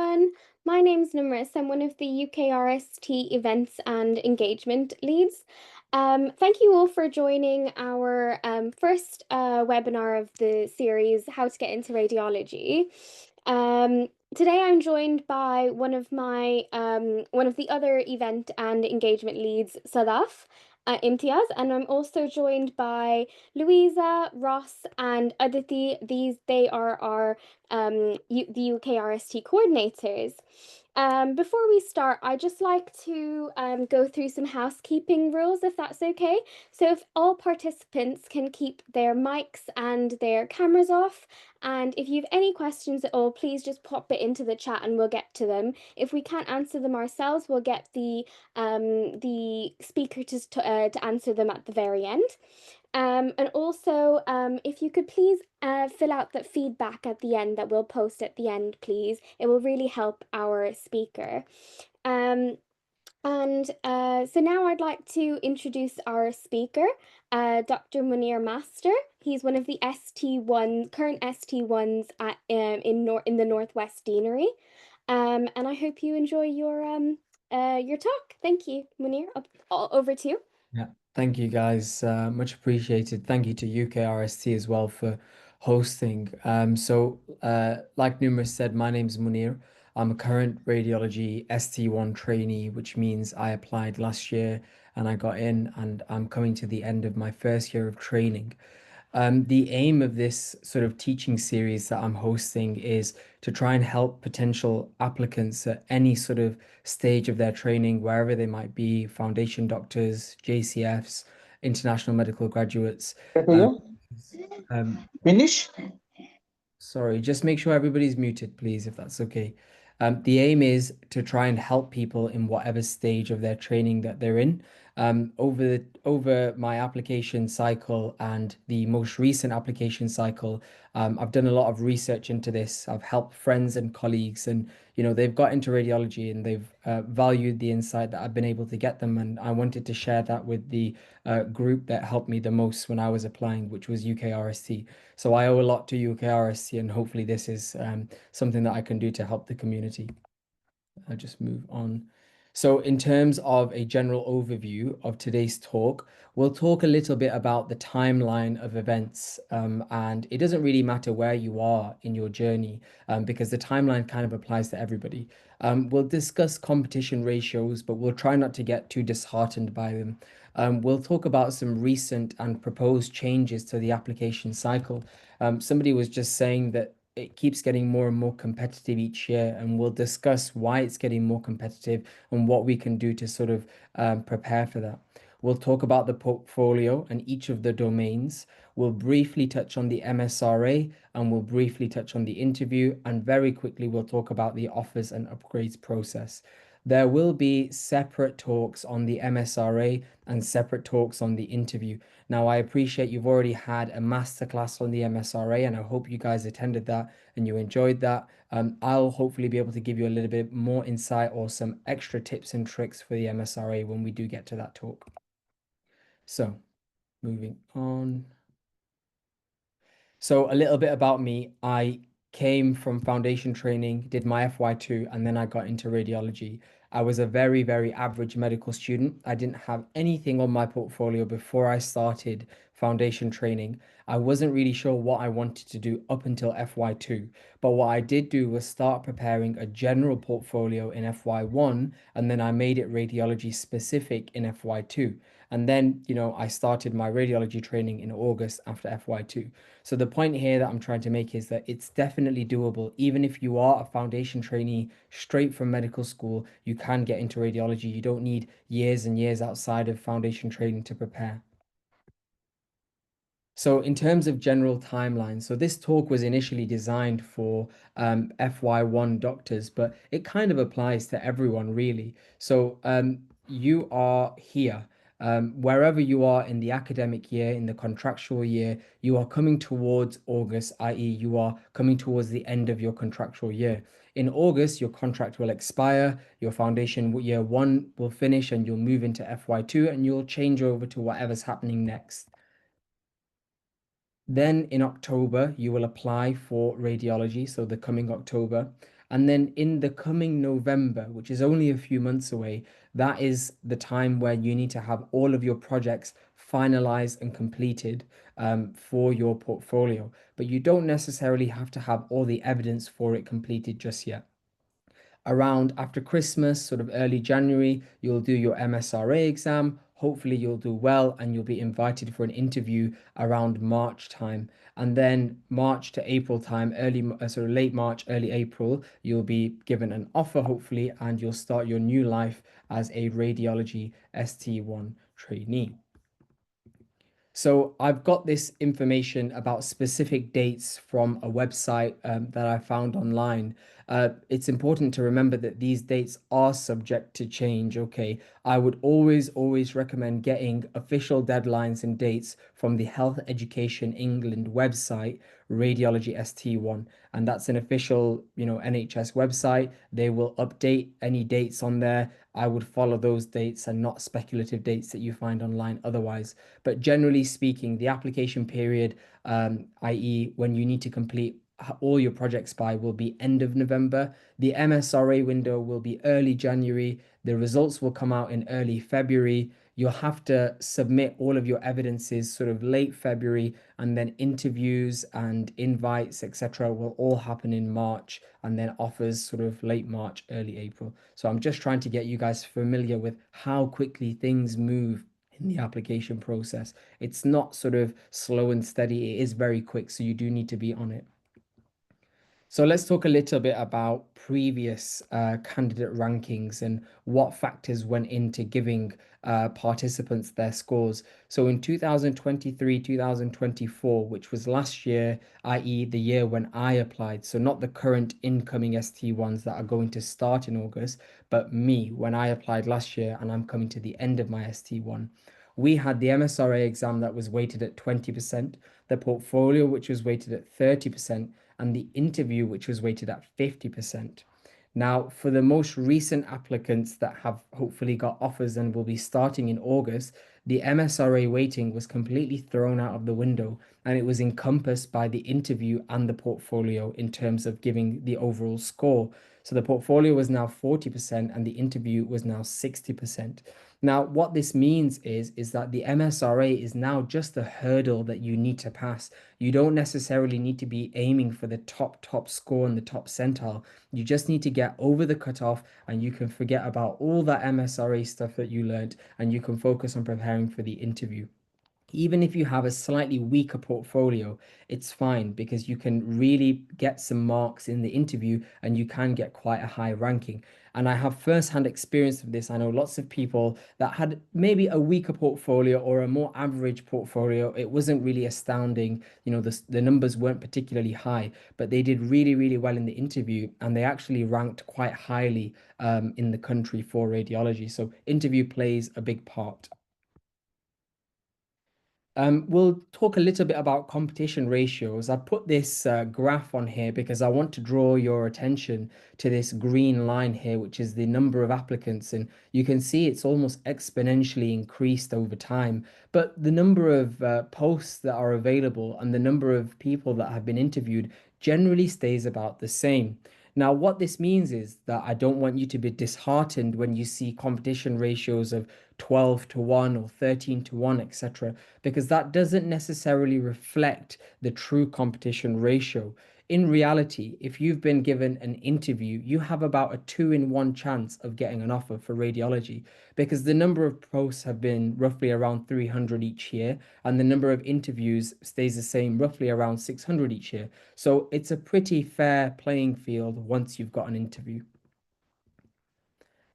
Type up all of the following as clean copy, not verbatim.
everyone. My name's Nimris. I'm one of the UKRST events and engagement leads. Thank you all for joining our first webinar of the series, How to Get into Radiology. Today I'm joined by one of the other event and engagement leads, Sadaf. Imtiaz, and I'm also joined by Louisa, Ross, and Aditi. They are our the UKRST coordinators. Before we start, I'd just like to go through some housekeeping rules, if that's okay. So if all participants can keep their mics and their cameras off, and if you have any questions at all, please just pop it into the chat and we'll get to them. If we can't answer them ourselves, we'll get the speaker to answer them at the very end. And also, if you could please fill out that feedback at the end that we'll post at the end, please. It will really help our speaker. So now I'd like to introduce our speaker, Dr. Munir Master. He's one of the current ST1s in the Northwest Deanery. And I hope you enjoy your talk. Thank you, Munir. Over to you. Yeah, thank you guys. Much appreciated. Thank you to UKRST as well for hosting. Like Numerous said, my name's Munir. I'm a current radiology ST1 trainee, which means I applied last year and I got in, and I'm coming to the end of my first year of training. The aim of this sort of teaching series that I'm hosting is to try and help potential applicants at any sort of stage of their training, wherever they might be, foundation doctors, JCFs, international medical graduates. Um, um, Finish? Sorry, just make sure everybody's muted, please, if that's okay. The aim is to try and help people in whatever stage of their training that they're in. Over my application cycle and the most recent application cycle, I've done a lot of research into this. I've helped friends and colleagues, and they've got into radiology and they've valued the insight that I've been able to get them. And I wanted to share that with the group that helped me the most when I was applying, which was UKRST. So I owe a lot to UKRST, and hopefully this is something that I can do to help the community. I'll just move on. So in terms of a general overview of today's talk, we'll talk a little bit about the timeline of events. And it doesn't really matter where you are in your journey, because the timeline kind of applies to everybody. We'll discuss competition ratios, but we'll try not to get too disheartened by them. We'll talk about some recent and proposed changes to the application cycle. Somebody was just saying that it keeps getting more and more competitive each year, and we'll discuss why it's getting more competitive and what we can do to sort of prepare for that. We'll talk about the portfolio and each of the domains. We'll briefly touch on the MSRA, and we'll briefly touch on the interview, and very quickly we'll talk about the offers and upgrades process. There will be separate talks on the MSRA and separate talks on the interview. Now, I appreciate you've already had a masterclass on the MSRA, and I hope you guys attended that and you enjoyed that. I'll hopefully be able to give you a little bit more insight or some extra tips and tricks for the MSRA when we do get to that talk. So, moving on. So, a little bit about me. I came from foundation training, did my FY2, and then I got into radiology. I was a very, very average medical student. I didn't have anything on my portfolio before I started foundation training. I wasn't really sure what I wanted to do up until FY2. But what I did do was start preparing a general portfolio in FY1, and then I made it radiology specific in FY2. And then, I started my radiology training in August after FY2. So the point here that I'm trying to make is that it's definitely doable. Even if you are a foundation trainee straight from medical school, you can get into radiology. You don't need years and years outside of foundation training to prepare. So in terms of general timeline, so this talk was initially designed for FY1 doctors, but it kind of applies to everyone really. So you are here. Wherever you are in the academic year, in the contractual year, you are coming towards August, i.e. you are coming towards the end of your contractual year. In August, your contract will expire, your foundation year 1 will finish, and you'll move into FY2, and you'll change over to whatever's happening next. Then in October, you will apply for radiology, so the coming October. And then in the coming November, which is only a few months away, that is the time where you need to have all of your projects finalized and completed for your portfolio. But you don't necessarily have to have all the evidence for it completed just yet. Around after Christmas, sort of early January, you'll do your MSRA exam. Hopefully, you'll do well and you'll be invited for an interview around March time. And then March to April time, sort of late March, early April, you'll be given an offer, hopefully, and you'll start your new life as a radiology ST1 trainee. So I've got this information about specific dates from a website that I found online. It's important to remember that these dates are subject to change. Okay, I would always recommend getting official deadlines and dates from the Health Education England website, Radiology ST1, and that's an official, NHS website. They will update any dates on there. I would follow those dates and not speculative dates that you find online otherwise. But generally speaking, the application period, i.e., when you need to complete all your projects by, will be end of November. The MSRA window will be early January. The results will come out in early February. You'll have to submit all of your evidences sort of late February, and then interviews and invites, etc., will all happen in March, and then offers sort of late March, early April. So I'm just trying to get you guys familiar with how quickly things move in the application process. It's not sort of slow and steady, it is very quick, so you do need to be on it. So let's talk a little bit about previous candidate rankings and what factors went into giving participants their scores. So in 2023, 2024, which was last year, i.e. the year when I applied, so not the current incoming ST1s that are going to start in August, but me when I applied last year and I'm coming to the end of my ST1. We had the MSRA exam that was weighted at 20%, the portfolio, which was weighted at 30%, and the interview, which was weighted at 50%. Now, for the most recent applicants that have hopefully got offers and will be starting in August, the MSRA weighting was completely thrown out of the window and it was encompassed by the interview and the portfolio in terms of giving the overall score. So the portfolio was now 40% and the interview was now 60%. Now, what this means is that the MSRA is now just a hurdle that you need to pass. You don't necessarily need to be aiming for the top score in the top centile. You just need to get over the cutoff and you can forget about all that MSRA stuff that you learned and you can focus on preparing for the interview. Even if you have a slightly weaker portfolio, it's fine because you can really get some marks in the interview and you can get quite a high ranking. And I have first-hand experience of this. I know lots of people that had maybe a weaker portfolio or a more average portfolio. It wasn't really astounding. The numbers weren't particularly high, but they did really well in the interview and they actually ranked quite highly in the country for radiology. So interview plays a big part. We'll talk a little bit about competition ratios. I put this graph on here because I want to draw your attention to this green line here, which is the number of applicants. And you can see it's almost exponentially increased over time. But the number of posts that are available and the number of people that have been interviewed generally stays about the same. Now, what this means is that I don't want you to be disheartened when you see competition ratios of 12 to 1 or 13 to 1, etc., because that doesn't necessarily reflect the true competition ratio. In reality, if you've been given an interview, you have about a 2 in 1 chance of getting an offer for radiology because the number of posts have been roughly around 300 each year, and the number of interviews stays the same, roughly around 600 each year. So it's a pretty fair playing field once you've got an interview.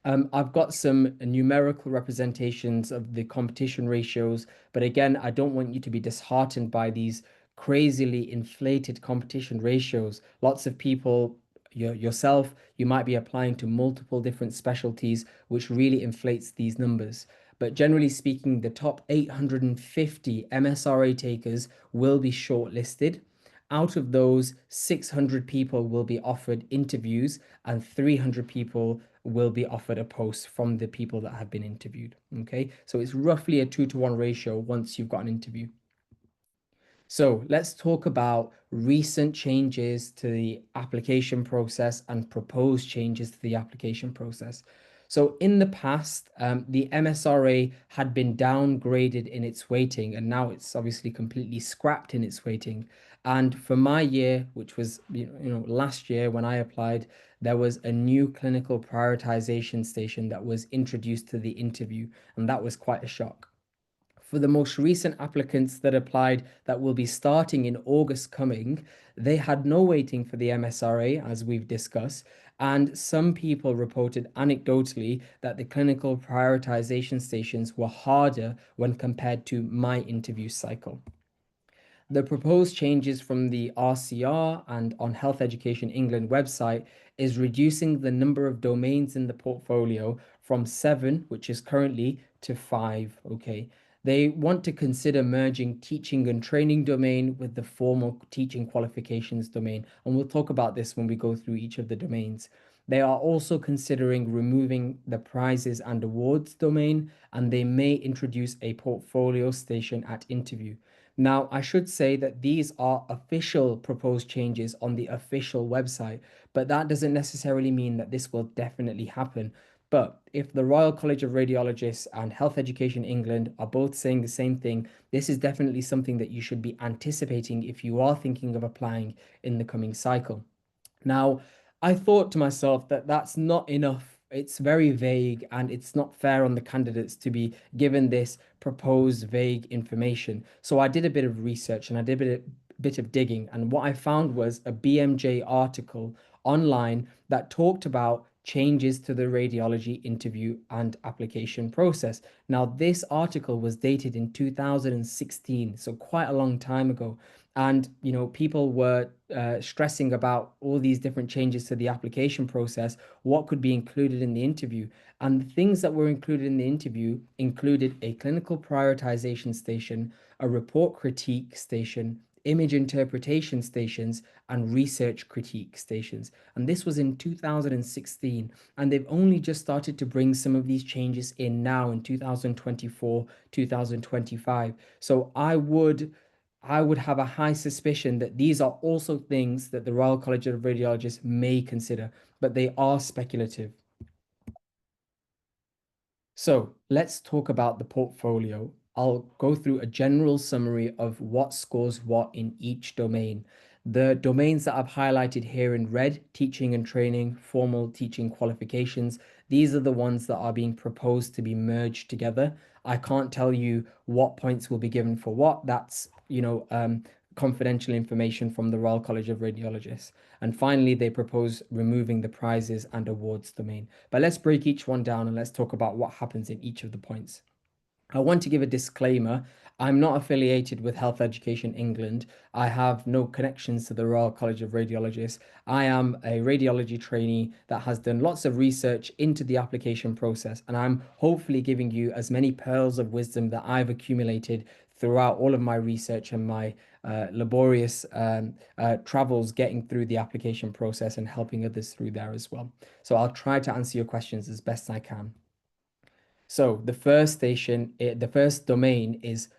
I've got some numerical representations of the competition ratios, but again, I don't want you to be disheartened by these crazily inflated competition ratios. Lots of people, yourself, you might be applying to multiple different specialties, which really inflates these numbers. But generally speaking, the top 850 MSRA takers will be shortlisted. Out of those, 600 people will be offered interviews and 300 people will be offered a post from the people that have been interviewed. Okay, so it's roughly a 2 to 1 ratio once you've got an interview. So let's talk about recent changes to the application process and proposed changes to the application process. So in the past, the MSRA had been downgraded in its weighting, and now it's obviously completely scrapped in its weighting. And for my year, which was last year when I applied, there was a new clinical prioritization station that was introduced to the interview, and that was quite a shock. For the most recent applicants that applied that will be starting in August coming, they had no waiting for the MSRA, as we've discussed. And some people reported anecdotally that the clinical prioritization stations were harder when compared to my interview cycle. The proposed changes from the RCR and on Health Education England website is reducing the number of domains in the portfolio from seven, which is currently, to five. Okay. They want to consider merging teaching and training domain with the formal teaching qualifications domain. And we'll talk about this when we go through each of the domains. They are also considering removing the prizes and awards domain, and they may introduce a portfolio station at interview. Now, I should say that these are official proposed changes on the official website, but that doesn't necessarily mean that this will definitely happen. But if the Royal College of Radiologists and Health Education England are both saying the same thing, this is definitely something that you should be anticipating if you are thinking of applying in the coming cycle. Now, I thought to myself that that's not enough. It's very vague and it's not fair on the candidates to be given this proposed vague information. So I did a bit of research and I did a bit of digging. And what I found was a BMJ article online that talked about changes to the radiology interview and application process. Now, this article was dated in 2016, so quite a long time ago. And people were stressing about all these different changes to the application process, what could be included in the interview. And the things that were included in the interview included a clinical prioritization station, a report critique station, image interpretation stations, and research critique stations. And this was in 2016. And they've only just started to bring some of these changes in now in 2024, 2025. So I would have a high suspicion that these are also things that the Royal College of Radiologists may consider, but they are speculative. So let's talk about the portfolio. I'll go through a general summary of what scores what in each domain. The domains that I've highlighted here in red, teaching and training, formal teaching qualifications, these are the ones that are being proposed to be merged together. I can't tell you what points will be given for what. That's, confidential information from the Royal College of Radiologists. And finally, they propose removing the prizes and awards domain. But let's break each one down and let's talk about what happens in each of the points. I want to give a disclaimer. I'm not affiliated with Health Education England. I have no connections to the Royal College of Radiologists. I am a radiology trainee that has done lots of research into the application process, and I'm hopefully giving you as many pearls of wisdom that I've accumulated throughout all of my research and my laborious travels getting through the application process and helping others through there as well. So I'll try to answer your questions as best I can. So the first domain is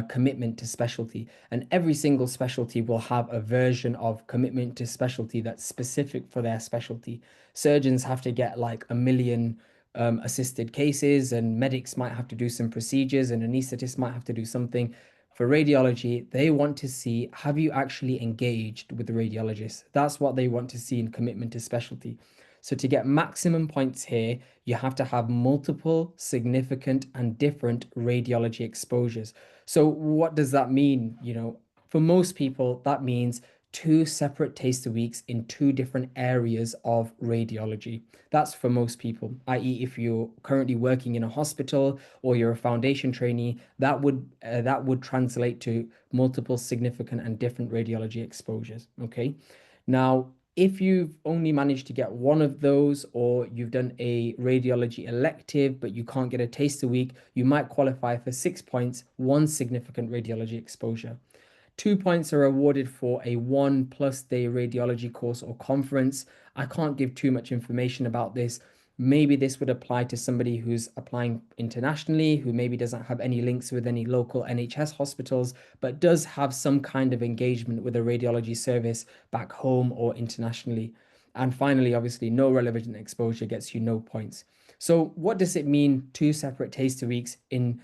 commitment to specialty, and every single specialty will have a version of commitment to specialty that's specific for their specialty. Surgeons have to get like a million assisted cases, and medics might have to do some procedures, and anesthetists might have to do something. For radiology, they want to see, have you actually engaged with the radiologist? That's what they want to see in commitment to specialty. So to get maximum points here, you have to have multiple, significant, and different radiology exposures. So what does that mean? For most people, that means two separate taster weeks in two different areas of radiology. That's for most people, i.e., if you're currently working in a hospital or you're a foundation trainee, that would translate to multiple, significant, and different radiology exposures. Okay. Now, if you've only managed to get one of those, or you've done a radiology elective, but you can't get a taster week, you might qualify for 6 points, one significant radiology exposure. 2 points are awarded for a 1+ day radiology course or conference. I can't give too much information about this. Maybe this would apply to somebody who's applying internationally, who maybe doesn't have any links with any local NHS hospitals, but does have some kind of engagement with a radiology service back home or internationally. And finally, obviously, no relevant exposure gets you no points. So, what does it mean, two separate taster weeks in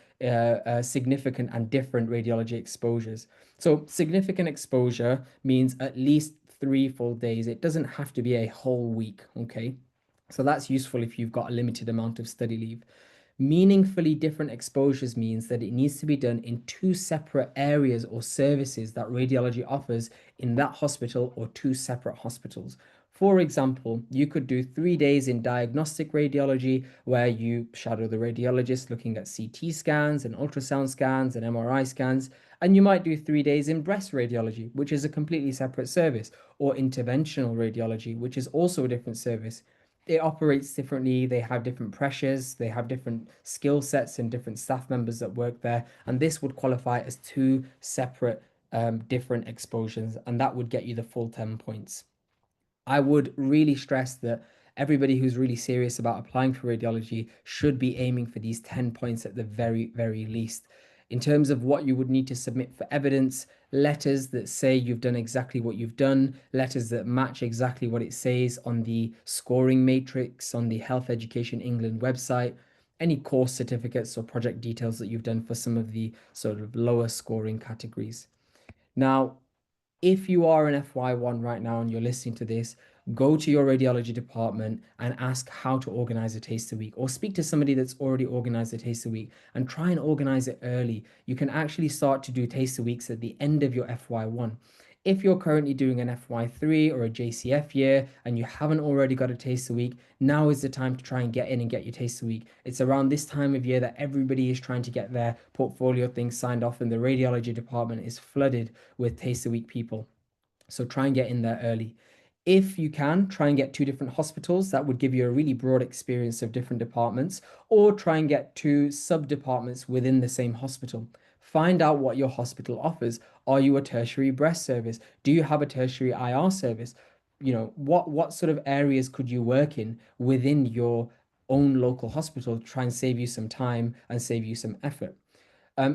significant and different radiology exposures? So, significant exposure means at least 3 full days. It doesn't have to be a whole week, okay? So that's useful if you've got a limited amount of study leave. Meaningfully different exposures means that it needs to be done in two separate areas or services that radiology offers in that hospital or two separate hospitals. For example, you could do 3 days in diagnostic radiology where you shadow the radiologist looking at CT scans and ultrasound scans and MRI scans. And you might do 3 days in breast radiology, which is a completely separate service, or interventional radiology, which is also a different service. It operates differently. They have different pressures, they have different skill sets and different staff members that work there. And this would qualify as two separate different exposures, and that would get you the full 10 points. I would really stress that everybody who's really serious about applying for radiology should be aiming for these 10 points at the very, very least. In terms of what you would need to submit for evidence, letters that say you've done exactly what you've done, letters that match exactly what it says on the scoring matrix on the Health Education England website, any course certificates or project details that you've done for some of the sort of lower scoring categories. Now, if you are an FY1 right now and you're listening to this, go to your radiology department and ask how to organize a taster week, or speak to somebody that's already organized a taster week and try and organize it early. You can actually start to do taster weeks at the end of your FY1. If you're currently doing an FY3 or a JCF year and you haven't already got a taster week, now is the time to try and get in and get your taster week. It's around this time of year that everybody is trying to get their portfolio things signed off, and the radiology department is flooded with taster week people. So try and get in there early. If you can, try and get two different hospitals. That would give you a really broad experience of different departments, or try and get two sub departments within the same hospital. Find out what your hospital offers. Are you a tertiary breast service? Do you have a tertiary IR service? What sort of areas could you work in within your own local hospital to try and save you some time and save you some effort?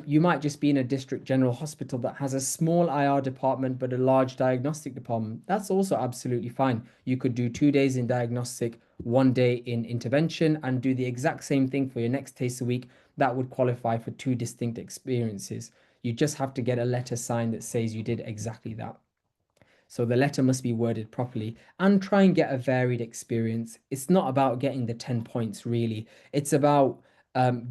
You might just be in a district general hospital that has a small IR department but a large diagnostic department. That's also absolutely fine. You could do 2 days in diagnostic, 1 day in intervention, and do the exact same thing for your next taste a week. That would qualify for two distinct experiences. You just have to get a letter signed that says you did exactly that. So the letter must be worded properly, and try and get a varied experience. It's not about getting the 10 points, really. It's about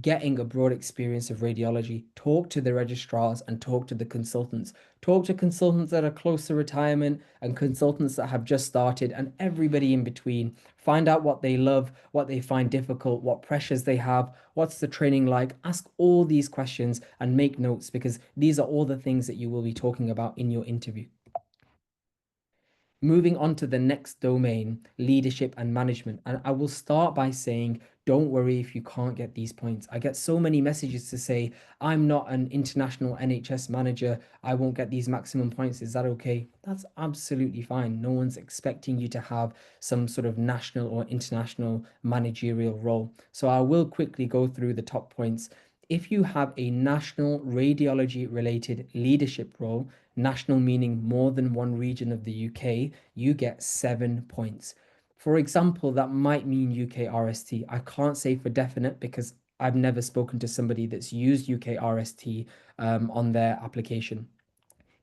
getting a broad experience of radiology. Talk to the registrars and talk to the consultants. Talk to consultants that are close to retirement and consultants that have just started, and everybody in between. Find out what they love, what they find difficult, what pressures they have, what's the training like. Ask all these questions and make notes, because these are all the things that you will be talking about in your interview. Moving on to the next domain, leadership and management. And I will start by saying, don't worry if you can't get these points. I get so many messages to say, I'm not an international NHS manager. I won't get these maximum points. Is that okay? That's absolutely fine. No one's expecting you to have some sort of national or international managerial role. So I will quickly go through the top points. If you have a national radiology related leadership role, national meaning more than one region of the UK, you get 7 points. For example, that might mean UK RST. I can't say for definite because I've never spoken to somebody that's used UK RST on their application.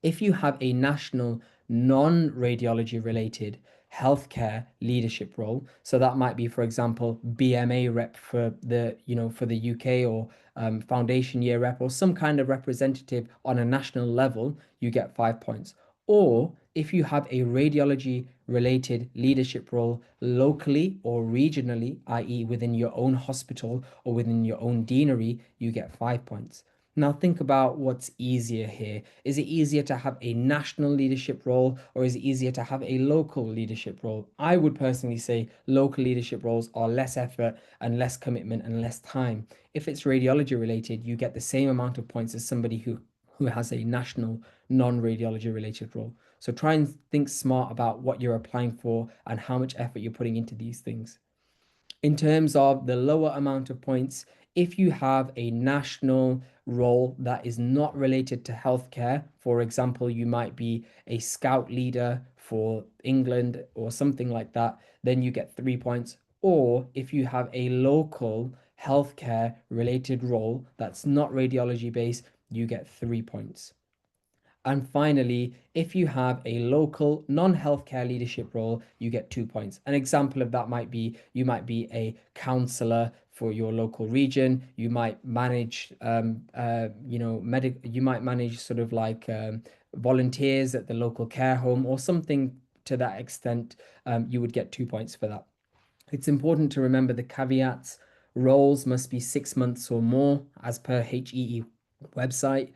If you have a national non-radiology related healthcare leadership role, so that might be, for example, BMA rep for the UK, or foundation year rep, or some kind of representative on a national level, you get 5 points. Or if you have a radiology related leadership role locally or regionally, i.e., within your own hospital or within your own deanery, you get 5 points. Now, think about what's easier here. Is it easier to have a national leadership role, or is it easier to have a local leadership role? I would personally say local leadership roles are less effort and less commitment and less time. If it's radiology related, you get the same amount of points as somebody who has a national non-radiology related role. So try and think smart about what you're applying for and how much effort you're putting into these things. In terms of the lower amount of points, if you have a national role that is not related to healthcare, for example, you might be a scout leader for England or something like that, then you get 3 points. Or if you have a local healthcare related role that's not radiology based, you get 3 points. And finally, if you have a local non-healthcare leadership role, you get 2 points. An example of that might be you might be a counselor for your local region. You might manage, you might manage sort of like volunteers at the local care home or something to that extent. You would get 2 points for that. It's important to remember the caveats. Roles must be 6 months or more, as per HEE website.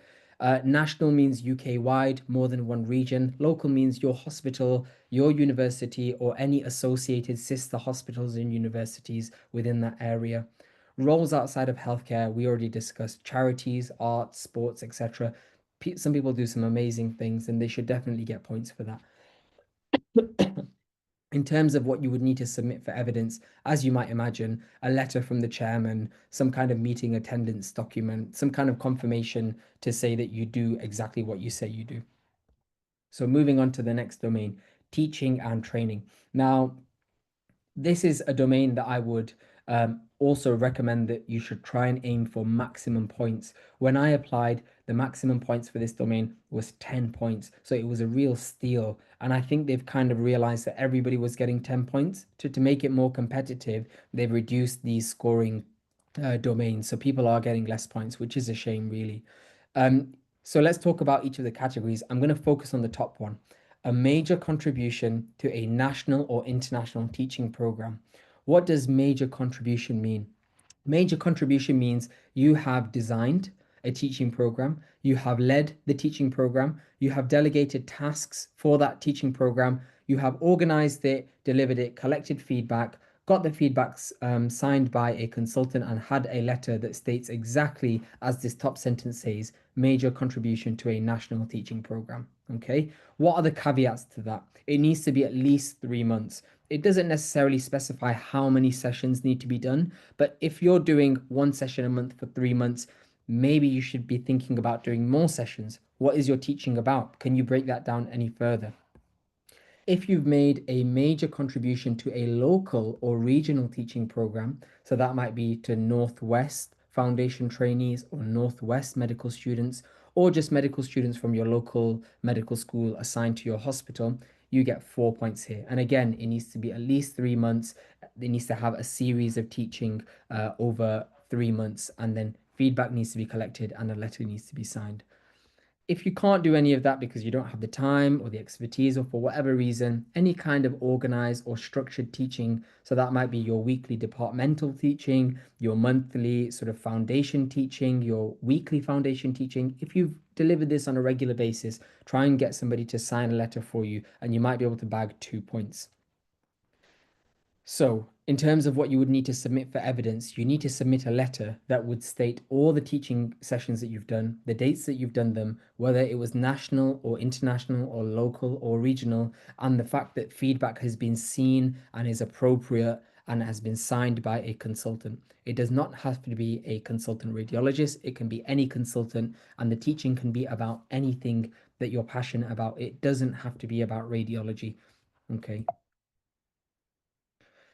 National means UK wide, more than one region. Local means your hospital, your university, or any associated sister hospitals and universities within that area. Roles outside of healthcare, we already discussed charities, arts, sports, etc. Some people do some amazing things, and they should definitely get points for that. In terms of what you would need to submit for evidence, as you might imagine, a letter from the chairman, some kind of meeting attendance document, some kind of confirmation to say that you do exactly what you say you do. So moving on to the next domain, teaching and training. Now, this is a domain that I would also recommend that you should try and aim for maximum points. When I applied, the maximum points for this domain was 10 points. So it was a real steal. And I think they've kind of realized that everybody was getting 10 points. To make it more competitive, they've reduced these scoring domains. So people are getting less points, which is a shame, really. Um, so let's talk about each of the categories. I'm going to focus on the top one, a major contribution to a national or international teaching program. What does major contribution mean? Major contribution means you have designed a teaching program, you have led the teaching program, you have delegated tasks for that teaching program, you have organized it, delivered it, collected feedback, got the feedbacks signed by a consultant, and had a letter that states exactly as this top sentence says, major contribution to a national teaching program. Okay, what are the caveats to that? It needs to be at least 3 months. It doesn't necessarily specify how many sessions need to be done, but if you're doing one session a month for 3 months, maybe you should be thinking about doing more sessions. What is your teaching about? Can you break that down any further? If you've made a major contribution to a local or regional teaching program, so that might be to Northwest Foundation trainees or Northwest medical students, or just medical students from your local medical school assigned to your hospital, you get 4 points here. And again, it needs to be at least 3 months. It needs to have a series of teaching over 3 months, and then feedback needs to be collected and a letter needs to be signed. If you can't do any of that because you don't have the time or the expertise or for whatever reason, any kind of organized or structured teaching, so that might be your weekly departmental teaching, your monthly sort of foundation teaching, your weekly foundation teaching, if you've delivered this on a regular basis, try and get somebody to sign a letter for you and you might be able to bag 2 points. So, in terms of what you would need to submit for evidence, you need to submit a letter that would state all the teaching sessions that you've done, the dates that you've done them, whether it was national or international or local or regional, and the fact that feedback has been seen and is appropriate and has been signed by a consultant. It does not have to be a consultant radiologist, it can be any consultant, and the teaching can be about anything that you're passionate about. It doesn't have to be about radiology. Okay.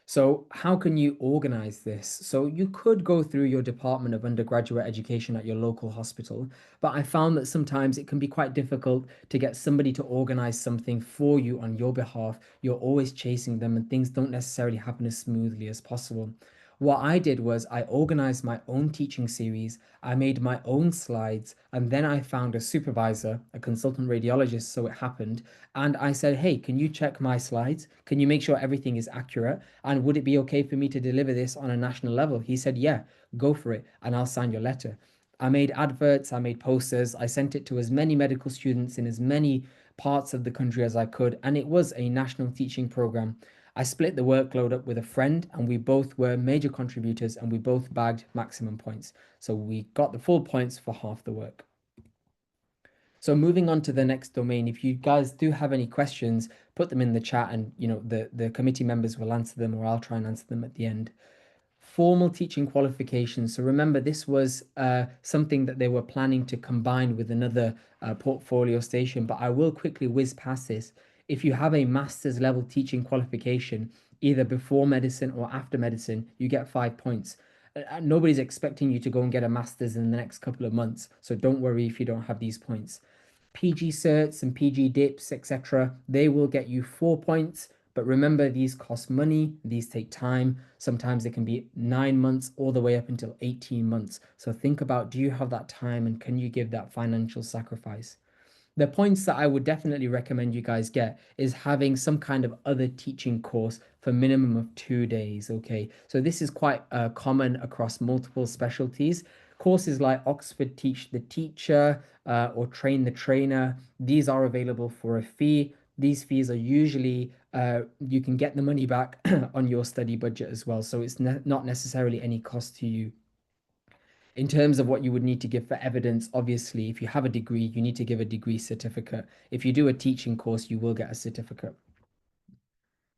So, how can you organize this? So, you could go through your Department of Undergraduate Education at your local hospital, but I found that sometimes it can be quite difficult to get somebody to organize something for you on your behalf. You're always chasing them, and things don't necessarily happen as smoothly as possible. What I did was I organized my own teaching series, I made my own slides, and then I found a supervisor, a consultant radiologist, so it happened. And I said, hey, can you check my slides? Can you make sure everything is accurate? And would it be okay for me to deliver this on a national level? He said, yeah, go for it, and I'll sign your letter. I made adverts, I made posters, I sent it to as many medical students in as many parts of the country as I could, and it was a national teaching program. I split the workload up with a friend, and we both were major contributors, and we both bagged maximum points. So we got the full points for half the work. So moving on to the next domain, if you guys do have any questions, put them in the chat and the committee members will answer them or I'll try and answer them at the end. formal teaching qualifications. So remember, this was something that they were planning to combine with another portfolio station, but I will quickly whiz past this. If you have a master's level teaching qualification, either before medicine or after medicine, you get 5 points. Nobody's expecting you to go and get a master's in the next couple of months, so don't worry if you don't have these points. PG certs and PG dips, etc., they will get you 4 points. But remember, these cost money, these take time. Sometimes they can be 9 months all the way up until 18 months. So think about, do you have that time and can you give that financial sacrifice? The points that I would definitely recommend you guys get is having some kind of other teaching course for minimum of 2 days. Okay, so this is quite common across multiple specialties. Courses like Oxford Teach the Teacher or Train the Trainer, these are available for a fee. These fees are usually you can get the money back on your study budget as well, so it's not necessarily any cost to you. In terms of what you would need to give for evidence, obviously, if you have a degree, you need to give a degree certificate. If you do a teaching course, you will get a certificate.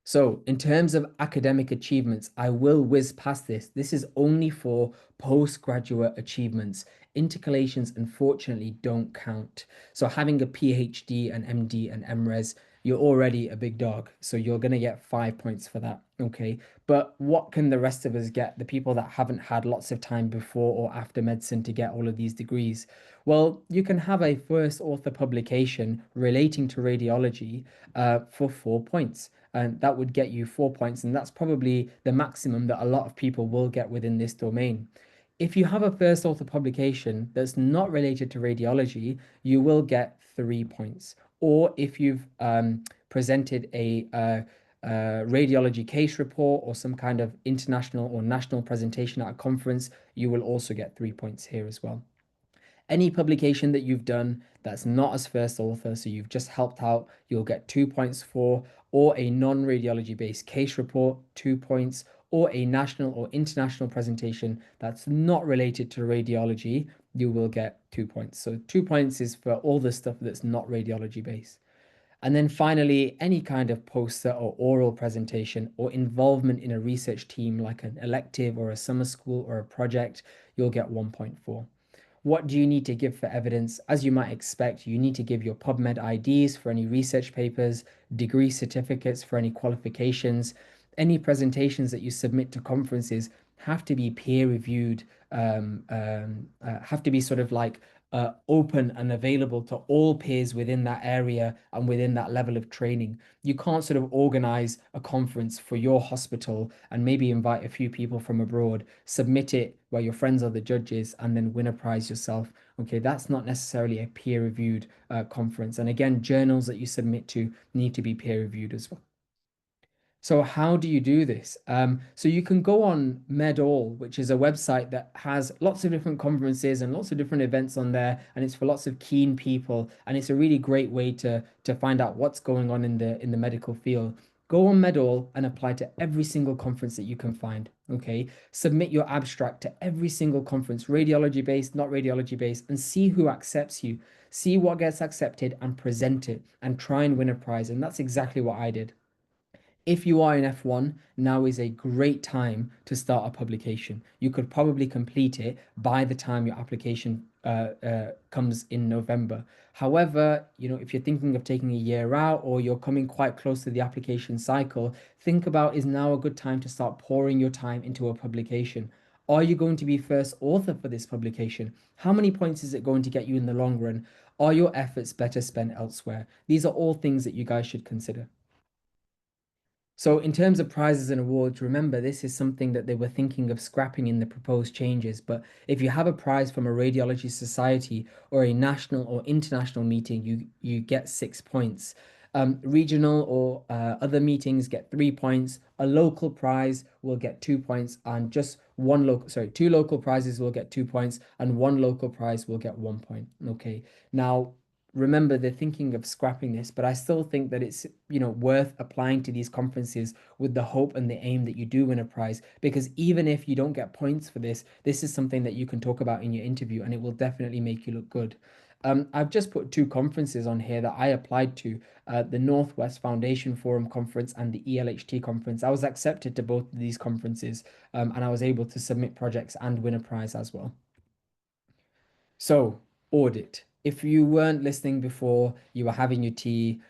So, in terms of academic achievements, I will whiz past this. This is only for postgraduate achievements. Intercalations, unfortunately, don't count. So, having a PhD, an MD, and MRes, you're already a big dog. So, you're going to get 5 points for that. Okay. But what can the rest of us get? The people that haven't had lots of time before or after medicine to get all of these degrees? Well, you can have a first author publication relating to radiology for 4 points, and that would get you 4 points, and that's probably the maximum that a lot of people will get within this domain. If you have a first author publication that's not related to radiology, you will get 3 points. Or if you've presented radiology case report or some kind of international or national presentation at a conference, you will also get 3 points here as well. Any publication that you've done that's not as first author, so you've just helped out, you'll get 2 points for, or a non-radiology based case report, 2 points, or a national or international presentation that's not related to radiology, you will get 2 points. So 2 points is for all the stuff that's not radiology based. And then finally, any kind of poster or oral presentation or involvement in a research team like an elective or a summer school or a project, you'll get 1 point for. What do you need to give for evidence? As you might expect, you need to give your PubMed IDs for any research papers, degree certificates for any qualifications. Any presentations that you submit to conferences have to be peer reviewed, have to be sort of like open and available to all peers within that area and within that level of training. You can't sort of organize a conference for your hospital and maybe invite a few people from abroad, submit it where your friends are the judges, and then win a prize yourself. Okay, that's not necessarily a peer-reviewed conference. And again, journals that you submit to need to be peer-reviewed as well. So how do you do this? So you can go on Medall, which is a website that has lots of different conferences and lots of different events on there, and it's for lots of keen people, and it's a really great way to find out what's going on in the medical field. Go on Medall and apply to every single conference that you can find. Okay, submit your abstract to every single conference, radiology based, not radiology based, and see who accepts you. See what gets accepted and present it, and try and win a prize. And that's exactly what I did. If you are in F1, now is a great time to start a publication. You could probably complete it by the time your application comes in November. However, if you're thinking of taking a year out or you're coming quite close to the application cycle, think about, is now a good time to start pouring your time into a publication? Are you going to be first author for this publication? How many points is it going to get you in the long run? Are your efforts better spent elsewhere? These are all things that you guys should consider. So, in terms of prizes and awards, remember this is something that they were thinking of scrapping in the proposed changes. But if you have a prize from a radiology society or a national or international meeting, you get 6 points. Regional or other meetings get 3 points. A local prize will get 2 points, and just one local, sorry, two local prizes will get 2 points, and one local prize will get 1 point. Okay. Now, remember they're thinking of scrapping this, but I still think that it's worth applying to these conferences with the hope and the aim that you do win a prize, because even if you don't get points for this, this is something that you can talk about in your interview and it will definitely make you look good. I've just put two conferences on here that I applied to, the Northwest Foundation Forum Conference and the ELHT conference. I was accepted to both of these conferences, and I was able to submit projects and win a prize as well. So, audit. If you weren't listening before, you were having your tea,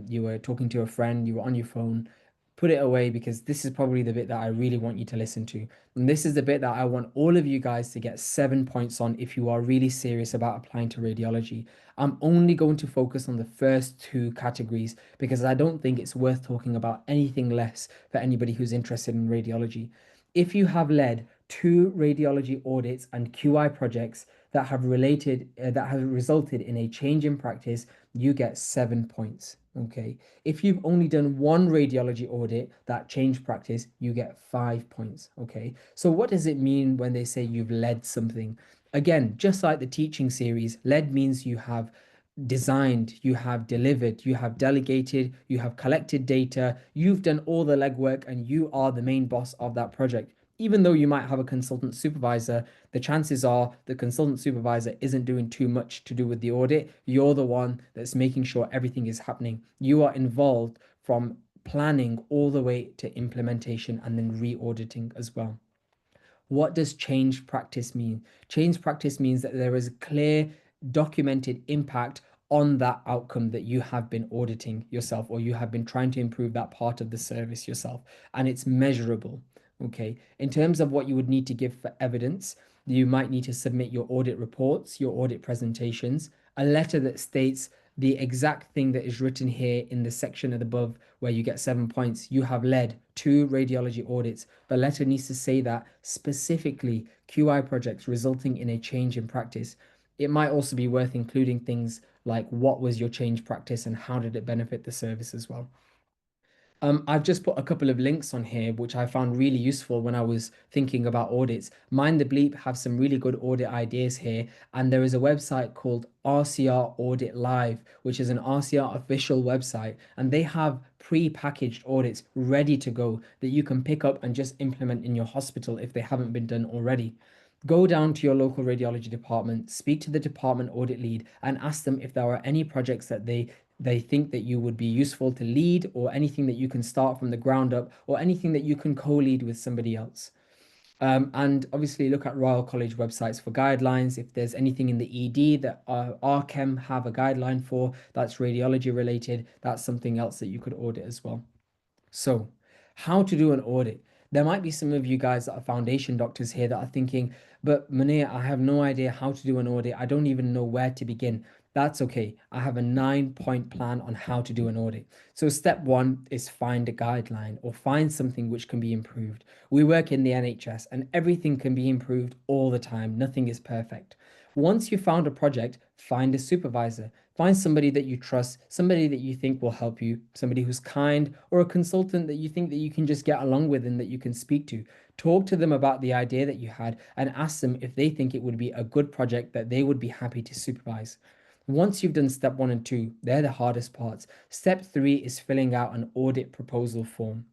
you were talking to a friend, you were on your phone, put it away because this is probably the bit that I really want you to listen to. And this is the bit that I want all of you guys to get 7 points on if you are really serious about applying to radiology. I'm only going to focus on the first two categories because I don't think it's worth talking about anything less for anybody who's interested in radiology. If you have led two radiology audits and QI projects that have resulted in a change in practice, you get 7 points. Okay. If you've only done one radiology audit that changed practice, you get 5 points. Okay. So what does it mean when they say you've led something? Again, just like the teaching series, led means you have designed, you have delivered, you have delegated, you have collected data, you've done all the legwork, and you are the main boss of that project. Even though you might have a consultant supervisor, the chances are the consultant supervisor isn't doing too much to do with the audit. You're the one that's making sure everything is happening. You are involved from planning all the way to implementation and then re-auditing as well. What does change practice mean? Change practice means that there is a clear, documented impact on that outcome that you have been auditing yourself, or you have been trying to improve that part of the service yourself, and it's measurable. Okay. In terms of what you would need to give for evidence, you might need to submit your audit reports, your audit presentations, a letter that states the exact thing that is written here in the section above where you get 7 points. You have led two radiology audits. The letter needs to say that specifically QI projects resulting in a change in practice. It might also be worth including things like what was your change practice and how did it benefit the service as well. I've just put a couple of links on here, which I found really useful when I was thinking about audits. Mind the Bleep have some really good audit ideas here, and there is a website called RCR Audit Live, which is an RCR official website, and they have pre-packaged audits ready to go that you can pick up and just implement in your hospital if they haven't been done already. Go down to your local radiology department, speak to the department audit lead, and ask them if there are any projects that they think that you would be useful to lead, or anything that you can start from the ground up, or anything that you can co-lead with somebody else. And obviously look at Royal College websites for guidelines. If there's anything in the ED that RChem have a guideline for that's radiology related, that's something else that you could audit as well. So, how to do an audit? There might be some of you guys that are foundation doctors here that are thinking, but Munir, I have no idea how to do an audit. I don't even know where to begin. That's okay. I have a 9 point plan on how to do an audit. So, step one is find a guideline or find something which can be improved. We work in the NHS and everything can be improved all the time. Nothing is perfect. Once you found a project, find a supervisor. Find somebody that you trust, somebody that you think will help you, somebody who's kind, or a consultant that you think that you can just get along with and that you can speak to. Talk to them about the idea that you had and ask them if they think it would be a good project that they would be happy to supervise. Once you've done step one and two, they're the hardest parts. Step three is filling out an audit proposal form.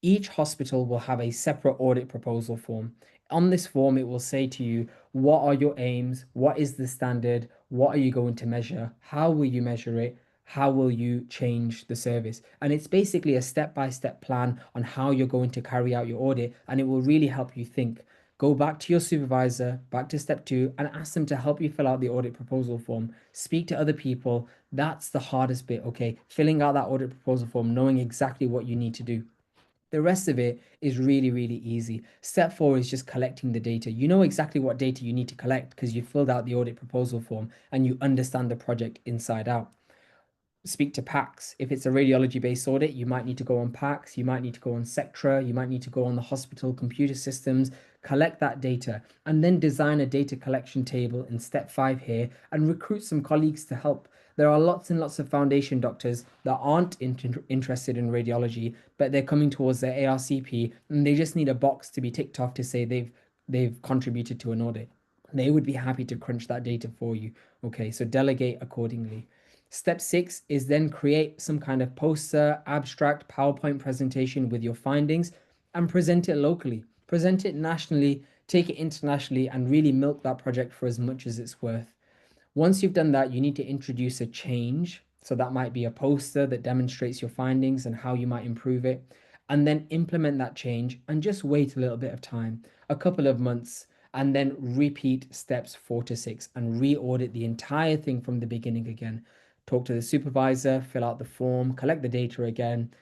Each hospital will have a separate audit proposal form. On this form, it will say to you, what are your aims? What is the standard? What are you going to measure? How will you measure it? How will you change the service? And it's basically a step-by-step plan on how you're going to carry out your audit, and it will really help you think. Go back to your supervisor, back to step two, and ask them to help you fill out the audit proposal form. Speak to other people. That's the hardest bit, okay? Filling out that audit proposal form, knowing exactly what you need to do. The rest of it is really, really easy. Step four is just collecting the data. You know exactly what data you need to collect because you filled out the audit proposal form and you understand the project inside out. Speak to PACS. If it's a radiology based audit, you might need to go on PACS, you might need to go on Sectra, you might need to go on the hospital computer systems, collect that data, and then design a data collection table in step five here and recruit some colleagues to help. There are lots and lots of foundation doctors that aren't interested in radiology, but they're coming towards their ARCP and they just need a box to be ticked off to say they've contributed to an audit. They would be happy to crunch that data for you. Okay, so delegate accordingly. Step six is then create some kind of poster, abstract, PowerPoint presentation with your findings and present it locally. Present it nationally, take it internationally, and really milk that project for as much as it's worth. Once you've done that, you need to introduce a change. So that might be a poster that demonstrates your findings and how you might improve it. And then implement that change and just wait a little bit of time, a couple of months, and then repeat steps 4 to 6 and re-audit the entire thing from the beginning again. Talk to the supervisor, fill out the form, collect the data again,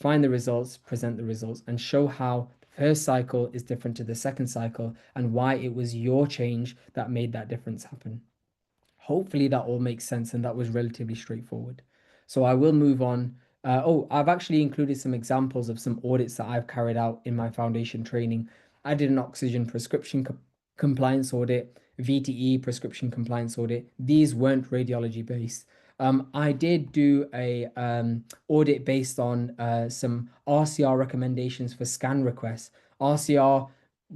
find the results, present the results, and show how the first cycle is different to the second cycle and why it was your change that made that difference happen. Hopefully that all makes sense and that was relatively straightforward. So I will move on. I've actually included some examples of some audits that I've carried out in my foundation training. I did an oxygen prescription compliance audit, VTE prescription compliance audit. These weren't radiology based. I did do a audit based on some RCR recommendations for scan requests. RCR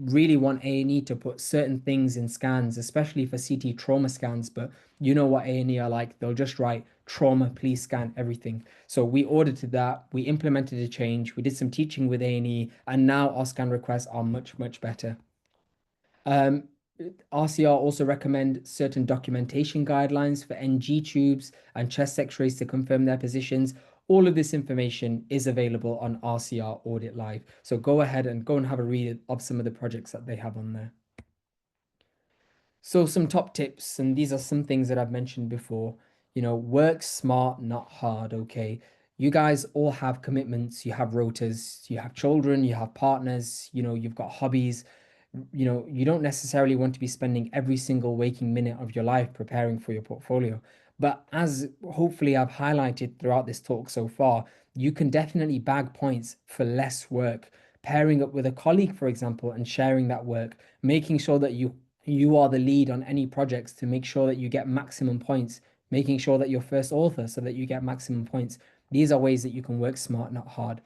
really want A&E to put certain things in scans, especially for CT trauma scans, but you know what A&E are like. They'll just write trauma, please scan everything. So we audited that, we implemented a change, we did some teaching with A&E, and now our scan requests are much, much better. Um, RCR also recommend certain documentation guidelines for NG tubes and chest x-rays to confirm their positions. All of this information is available on RCR Audit Live. So go ahead and go and have a read of some of the projects that they have on there. So some top tips, and these are some things that I've mentioned before. Work smart, not hard, okay? You guys all have commitments, you have rotas, you have children, you have partners, you've got hobbies. You don't necessarily want to be spending every single waking minute of your life preparing for your portfolio. But as hopefully I've highlighted throughout this talk so far, you can definitely bag points for less work. Pairing up with a colleague, for example, and sharing that work, making sure that you are the lead on any projects to make sure that you get maximum points, making sure that you're first author so that you get maximum points. These are ways that you can work smart, not hard.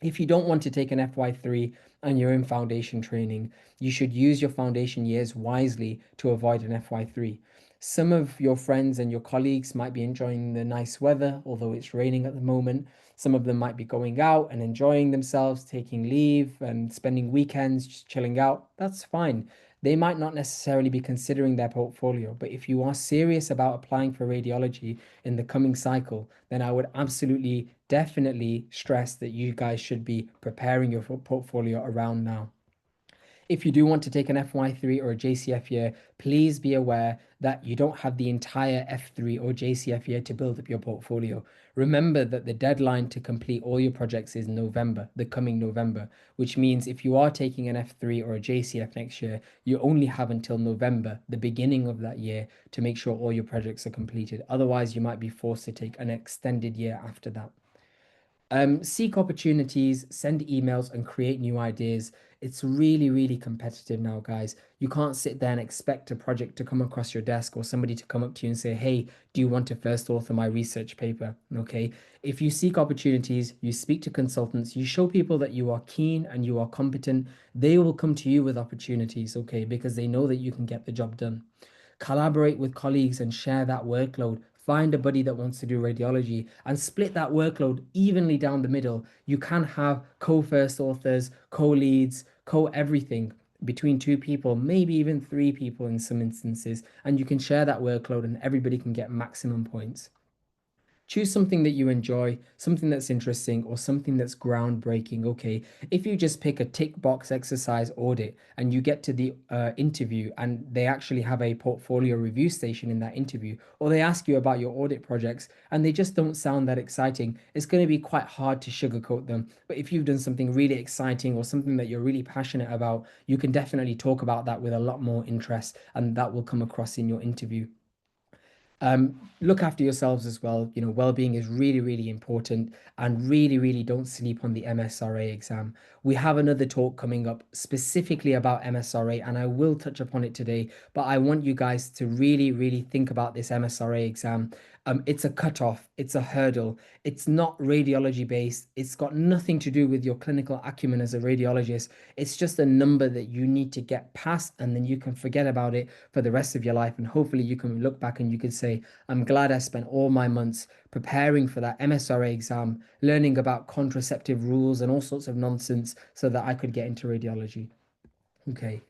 If you don't want to take an FY3 and you're in foundation training, you should use your foundation years wisely to avoid an FY3. Some of your friends and your colleagues might be enjoying the nice weather, although it's raining at the moment. Some of them might be going out and enjoying themselves, taking leave and spending weekends just chilling out. That's fine. They might not necessarily be considering their portfolio, but if you are serious about applying for radiology in the coming cycle, then I would absolutely, definitely stress that you guys should be preparing your portfolio around now. If you do want to take an FY3 or a JCF year, please be aware that you don't have the entire F3 or JCF year to build up your portfolio. Remember that the deadline to complete all your projects is November, the coming November, which means if you are taking an F3 or a JCF next year, you only have until November, the beginning of that year, to make sure all your projects are completed. Otherwise, you might be forced to take an extended year after that. Seek opportunities, send emails, and create new ideas. It's really, really competitive now, guys. You can't sit there and expect a project to come across your desk or somebody to come up to you and say, hey, do you want to first author my research paper? Okay. If you seek opportunities, you speak to consultants, you show people that you are keen and you are competent, they will come to you with opportunities, okay, because they know that you can get the job done. Collaborate with colleagues and share that workload. Find a buddy that wants to do radiology and split that workload evenly down the middle. You can have co-first authors, co-leads, co-everything between two people, maybe even three people in some instances, and you can share that workload and everybody can get maximum points. Choose something that you enjoy, something that's interesting, or something that's groundbreaking. Okay, if you just pick a tick box exercise audit and you get to the interview and they actually have a portfolio review station in that interview, or they ask you about your audit projects and they just don't sound that exciting, it's going to be quite hard to sugarcoat them. But if you've done something really exciting or something that you're really passionate about, you can definitely talk about that with a lot more interest, and that will come across in your interview. Look after yourselves as well. Well-being is really, really important, and really, really don't sleep on the MSRA exam. We have another talk coming up specifically about MSRA, and I will touch upon it today, but I want you guys to really, really think about this MSRA exam. It's a cutoff, it's a hurdle. It's not radiology based. It's got nothing to do with your clinical acumen as a radiologist. It's just a number that you need to get past, and then you can forget about it for the rest of your life. And hopefully you can look back and you can say, I'm glad I spent all my months preparing for that MSRA exam, learning about contraceptive rules and all sorts of nonsense so that I could get into radiology. Okay.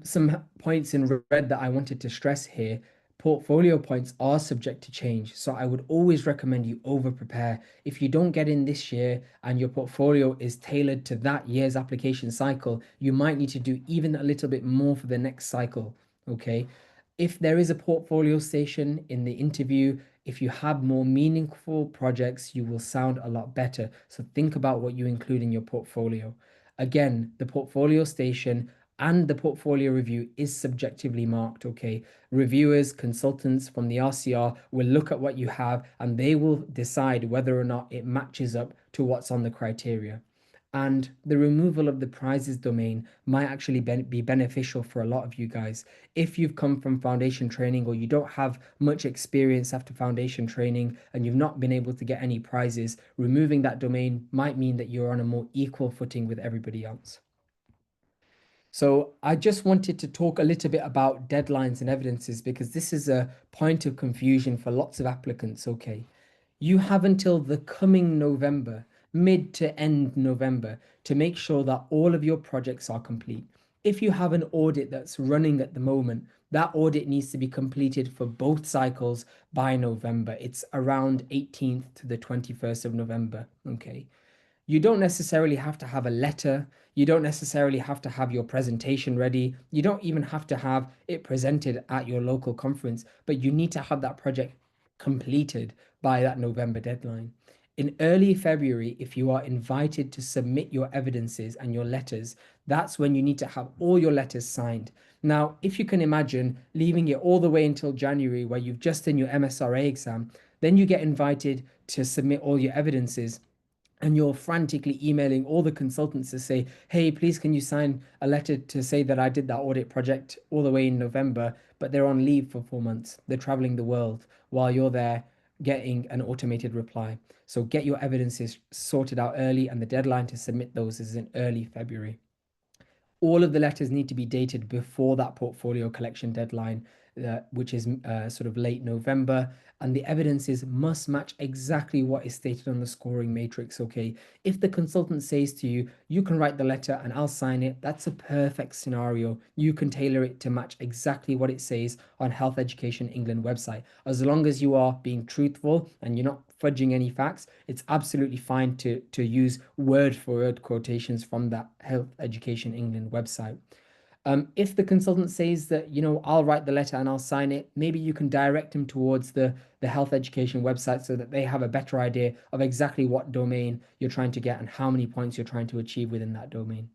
Some points in red that I wanted to stress here. Portfolio points are subject to change, so I would always recommend you over prepare. If you don't get in this year and your portfolio is tailored to that year's application cycle, you might need to do even a little bit more for the next cycle. Okay. If there is a portfolio station in the interview, if you have more meaningful projects, you will sound a lot better. So think about what you include in your portfolio. Again, the portfolio station and the portfolio review is subjectively marked, okay? Reviewers, consultants from the RCR will look at what you have and they will decide whether or not it matches up to what's on the criteria. And the removal of the prizes domain might actually be beneficial for a lot of you guys. If you've come from foundation training or you don't have much experience after foundation training and you've not been able to get any prizes, removing that domain might mean that you're on a more equal footing with everybody else. So I just wanted to talk a little bit about deadlines and evidences because this is a point of confusion for lots of applicants. Okay, you have until the coming November, mid to end November, to make sure that all of your projects are complete. If you have an audit that's running at the moment, that audit needs to be completed for both cycles by November. It's around 18th to the 21st of November. Okay. You don't necessarily have to have a letter. You don't necessarily have to have your presentation ready. You don't even have to have it presented at your local conference, but you need to have that project completed by that November deadline. In early February, if you are invited to submit your evidences and your letters, that's when you need to have all your letters signed. Now, if you can imagine leaving it all the way until January, where you've just done your MSRA exam, then you get invited to submit all your evidences and you're frantically emailing all the consultants to say, hey, please, can you sign a letter to say that I did that audit project all the way in November, but they're on leave for 4 months. They're traveling the world while you're there getting an automated reply. So get your evidences sorted out early, and the deadline to submit those is in early February. All of the letters need to be dated before that portfolio collection deadline, which is sort of late November. And the evidences must match exactly what is stated on the scoring matrix. Okay. If the consultant says to you, you can write the letter and I'll sign it, that's a perfect scenario. You can tailor it to match exactly what it says on Health Education England website. As long as you are being truthful and you're not fudging any facts, it's absolutely fine to use word for word quotations from that Health Education England website. If the consultant says that, I'll write the letter and I'll sign it, maybe you can direct them towards the health education website so that they have a better idea of exactly what domain you're trying to get and how many points you're trying to achieve within that domain.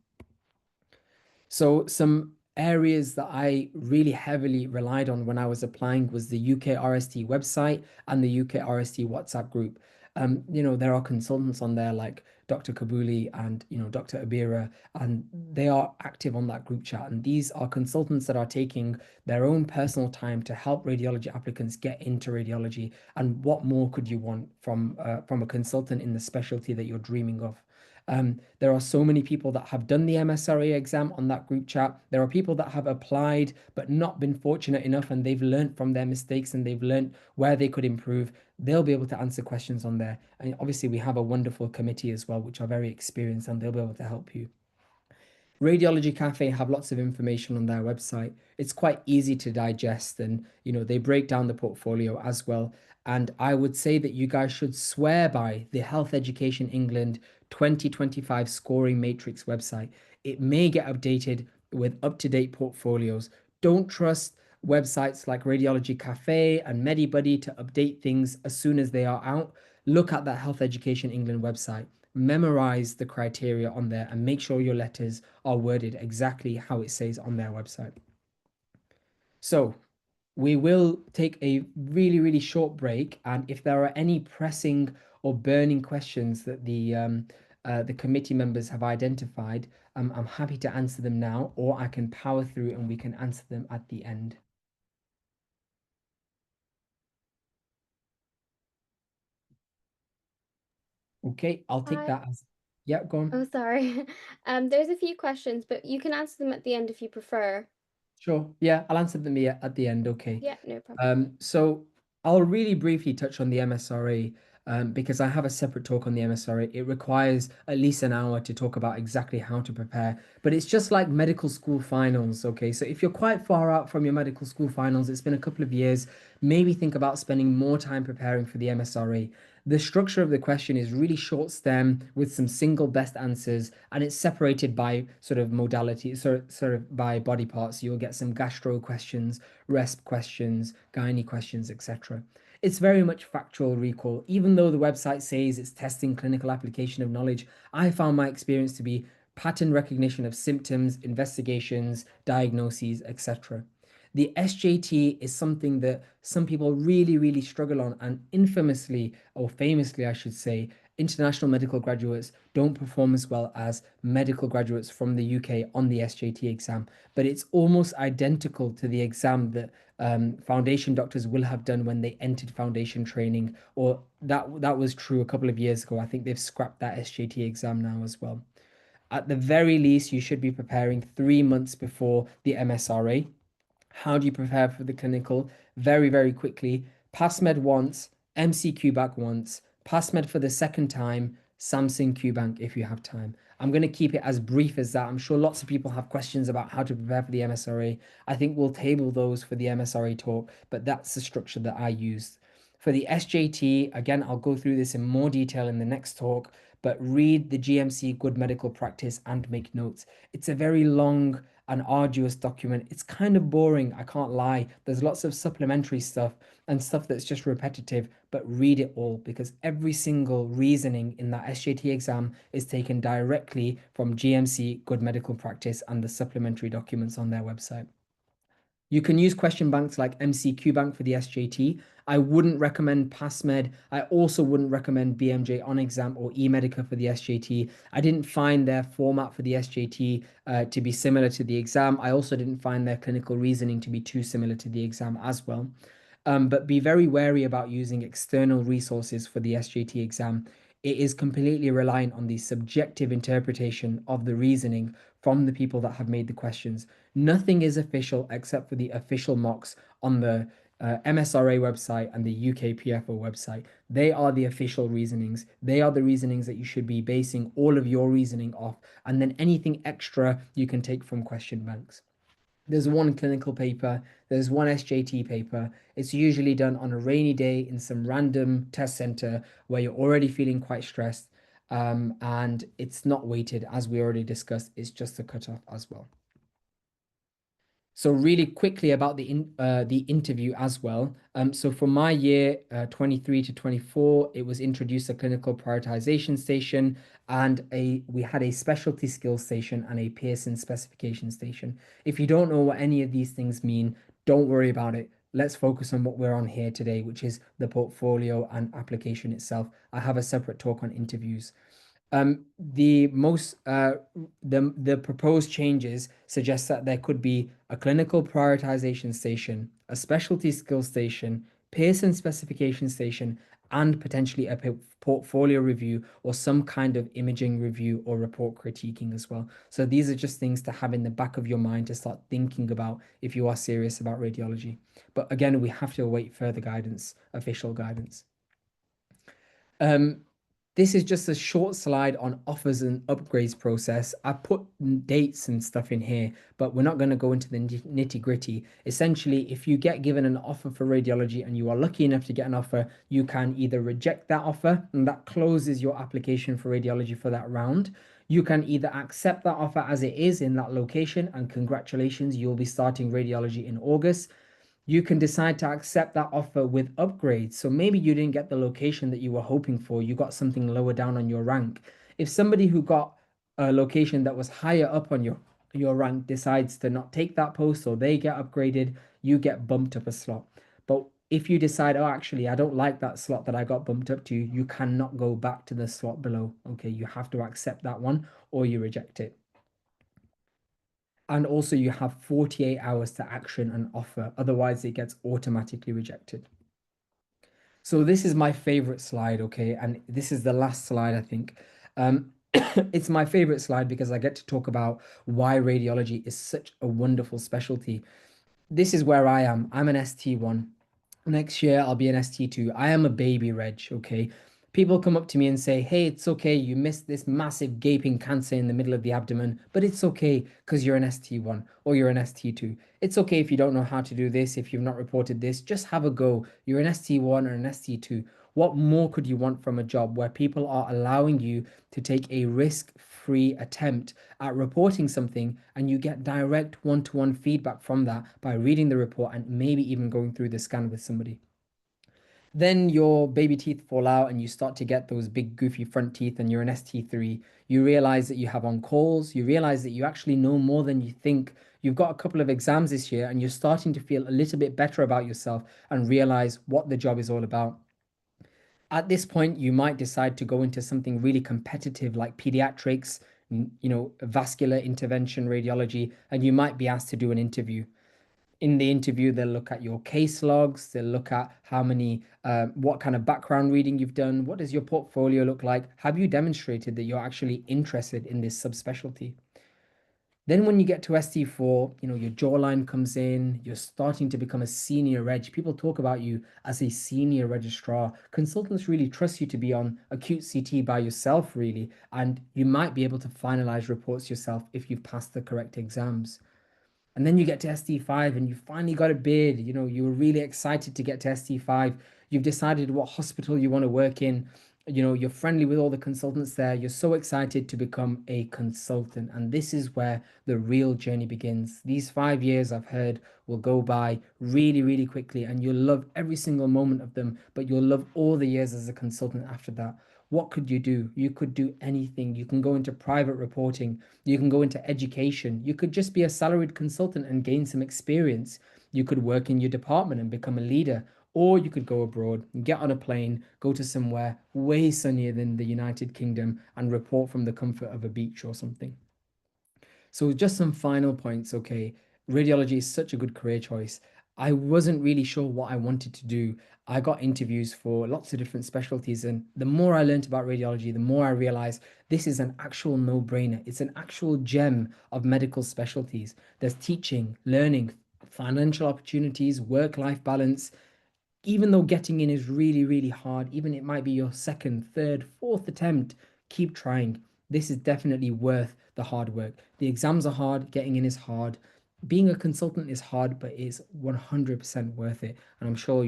So some areas that I really heavily relied on when I was applying was the UK RST website and the UK RST WhatsApp group. There are consultants on there like Dr. Kabuli and Dr. Abira, and they are active on that group chat. And these are consultants that are taking their own personal time to help radiology applicants get into radiology. And what more could you want from a consultant in the specialty that you're dreaming of? There are so many people that have done the MSRA exam on that group chat. There are people that have applied but not been fortunate enough and they've learned from their mistakes and they've learned where they could improve. They'll be able to answer questions on there. And obviously, we have a wonderful committee as well, which are very experienced and they'll be able to help you. Radiology Cafe have lots of information on their website. It's quite easy to digest and they break down the portfolio as well. And I would say that you guys should swear by the Health Education England 2025 scoring matrix website. It may get updated with up-to-date portfolios. Don't trust websites like Radiology Cafe and MediBuddy to update things as soon as they are out. Look at that Health Education England website, memorize the criteria on there, and make sure your letters are worded exactly how it says on their website. So we will take a really, really short break. And if there are any pressing or burning questions that the committee members have identified, I'm happy to answer them now, or I can power through and we can answer them at the end. Okay, I'll take Hi. that as, yeah, go on. Oh, sorry. There's a few questions, but you can answer them at the end if you prefer. Sure. Yeah, I'll answer them at the end. Okay. Yeah, no problem. So I'll really briefly touch on the MSRA. because I have a separate talk on the MSRA. It requires at least an hour to talk about exactly how to prepare. But it's just like medical school finals, okay? So if you're quite far out from your medical school finals, it's been a couple of years, maybe think about spending more time preparing for the MSRA. The structure of the question is really short stem with some single best answers, and it's separated by sort of modality, sort of by body parts. You'll get some gastro questions, resp questions, gynae questions, etc. It's very much factual recall. Even though the website says it's testing clinical application of knowledge, I found my experience to be pattern recognition of symptoms, investigations, diagnoses, etc. The SJT is something that some people really, really struggle on, and infamously, or famously, I should say, international medical graduates don't perform as well as medical graduates from the UK on the SJT exam. But it's almost identical to the exam that foundation doctors will have done when they entered foundation training, or that was true a couple of years ago. I think they've scrapped that SJT exam now as well. At the very least, you should be preparing 3 months before the MSRA. How do you prepare for the clinical? Very, very quickly. PassMed once, MCQ back once, PassMed for the second time, Samsung QBank if you have time. I'm going to keep it as brief as that. I'm sure lots of people have questions about how to prepare for the MSRA. I think we'll table those for the MSRA talk, but that's the structure that I used. For the SJT, again, I'll go through this in more detail in the next talk, but read the GMC Good Medical Practice and make notes. It's a very long an arduous document. It's kind of boring, I can't lie. There's lots of supplementary stuff and stuff that's just repetitive, but read it all because every single reasoning in that SJT exam is taken directly from GMC Good Medical Practice and the supplementary documents on their website. You can use question banks like MCQ Bank for the SJT. I wouldn't recommend PassMed. I also wouldn't recommend BMJ on exam or eMedica for the SJT. I didn't find their format for the SJT to be similar to the exam. I also didn't find their clinical reasoning to be too similar to the exam as well. But be very wary about using external resources for the SJT exam. It is completely reliant on the subjective interpretation of the reasoning from the people that have made the questions. Nothing is official except for the official mocks on the MSRA website and the UKPFO website. They are the official reasonings. They are the reasonings that you should be basing all of your reasoning off, and then anything extra you can take from question banks. There's one clinical paper, there's one SJT paper. It's usually done on a rainy day in some random test center where you're already feeling quite stressed. And it's not weighted, as we already discussed, it's just a cutoff as well. So really quickly about the interview as well. So for my year 23 to 24, it was introduced a clinical prioritization station and we had a specialty skills station and a Pearson specification station. If you don't know what any of these things mean, don't worry about it. Let's focus on what we're on here today, which is the portfolio and application itself. I have a separate talk on interviews. The most the proposed changes suggest that there could be a clinical prioritization station, a specialty skills station, Pearson specification station, and potentially a portfolio review or some kind of imaging review or report critiquing as well. So these are just things to have in the back of your mind to start thinking about if you are serious about radiology. But again, we have to await further guidance, official guidance. Um, this is just a short slide on offers and upgrades process. I put dates and stuff in here, but we're not going to go into the nitty gritty. Essentially, if you get given an offer for radiology and you are lucky enough to get an offer, you can either reject that offer and that closes your application for radiology for that round. You can either accept that offer as it is in that location, and congratulations, you'll be starting radiology in August. You can decide to accept that offer with upgrades. So maybe you didn't get the location that you were hoping for, you got something lower down on your rank. If somebody who got a location that was higher up on your rank decides to not take that post or they get upgraded, you get bumped up a slot. But if you decide, oh, actually, I don't like that slot that I got bumped up to, you cannot go back to the slot below. Okay, you have to accept that one or you reject it. And also you have 48 hours to action an offer, otherwise it gets automatically rejected. So this is my favorite slide, okay? And this is the last slide, I think. It's my favorite slide because I get to talk about why radiology is such a wonderful specialty. This is where I am. I'm an ST1. Next year, I'll be an ST2. I am a baby reg, okay? People come up to me and say, "Hey, it's okay. You missed this massive gaping cancer in the middle of the abdomen, but it's okay because you're an ST1 or you're an ST2. It's okay if you don't know how to do this, if you've not reported this, just have a go. You're an ST1 or an ST2. What more could you want from a job where people are allowing you to take a risk-free attempt at reporting something and you get direct one-to-one feedback from that by reading the report and maybe even going through the scan with somebody?" Then your baby teeth fall out and you start to get those big goofy front teeth and you're an ST3. You realize that you have on calls. You realize that you actually know more than you think. You've got a couple of exams this year and you're starting to feel a little bit better about yourself and realize what the job is all about. At this point, you might decide to go into something really competitive like pediatrics, vascular intervention radiology, and you might be asked to do an interview. In the interview, they'll look at your case logs, they'll look at what kind of background reading you've done, what does your portfolio look like, have you demonstrated that you're actually interested in this subspecialty? Then when you get to ST4, your jawline comes in, you're starting to become a senior reg. People talk about you as a senior registrar. Consultants really trust you to be on acute CT by yourself, really, and you might be able to finalize reports yourself if you've passed the correct exams. And then you get to ST5 and you finally got a bid. You were really excited to get to ST5. You've decided what hospital you want to work in. You're friendly with all the consultants there. You're so excited to become a consultant. And this is where the real journey begins. These 5 years I've heard will go by really, really quickly, and you'll love every single moment of them, but you'll love all the years as a consultant after that. What could you do? You could do anything. You can go into private reporting. You can go into education. You could just be a salaried consultant and gain some experience. You could work in your department and become a leader. Or you could go abroad, get on a plane, go to somewhere way sunnier than the United Kingdom and report from the comfort of a beach or something. So just some final points, okay? Radiology is such a good career choice. I wasn't really sure what I wanted to do. I got interviews for lots of different specialties, and the more I learned about radiology, the more I realized this is an actual no-brainer. It's an actual gem of medical specialties. There's teaching, learning, financial opportunities, work-life balance. Even though getting in is really, really hard, even it might be your second, third, fourth attempt, keep trying. This is definitely worth the hard work. The exams are hard, getting in is hard. Being a consultant is hard, but it's 100% worth it. And I'm sure,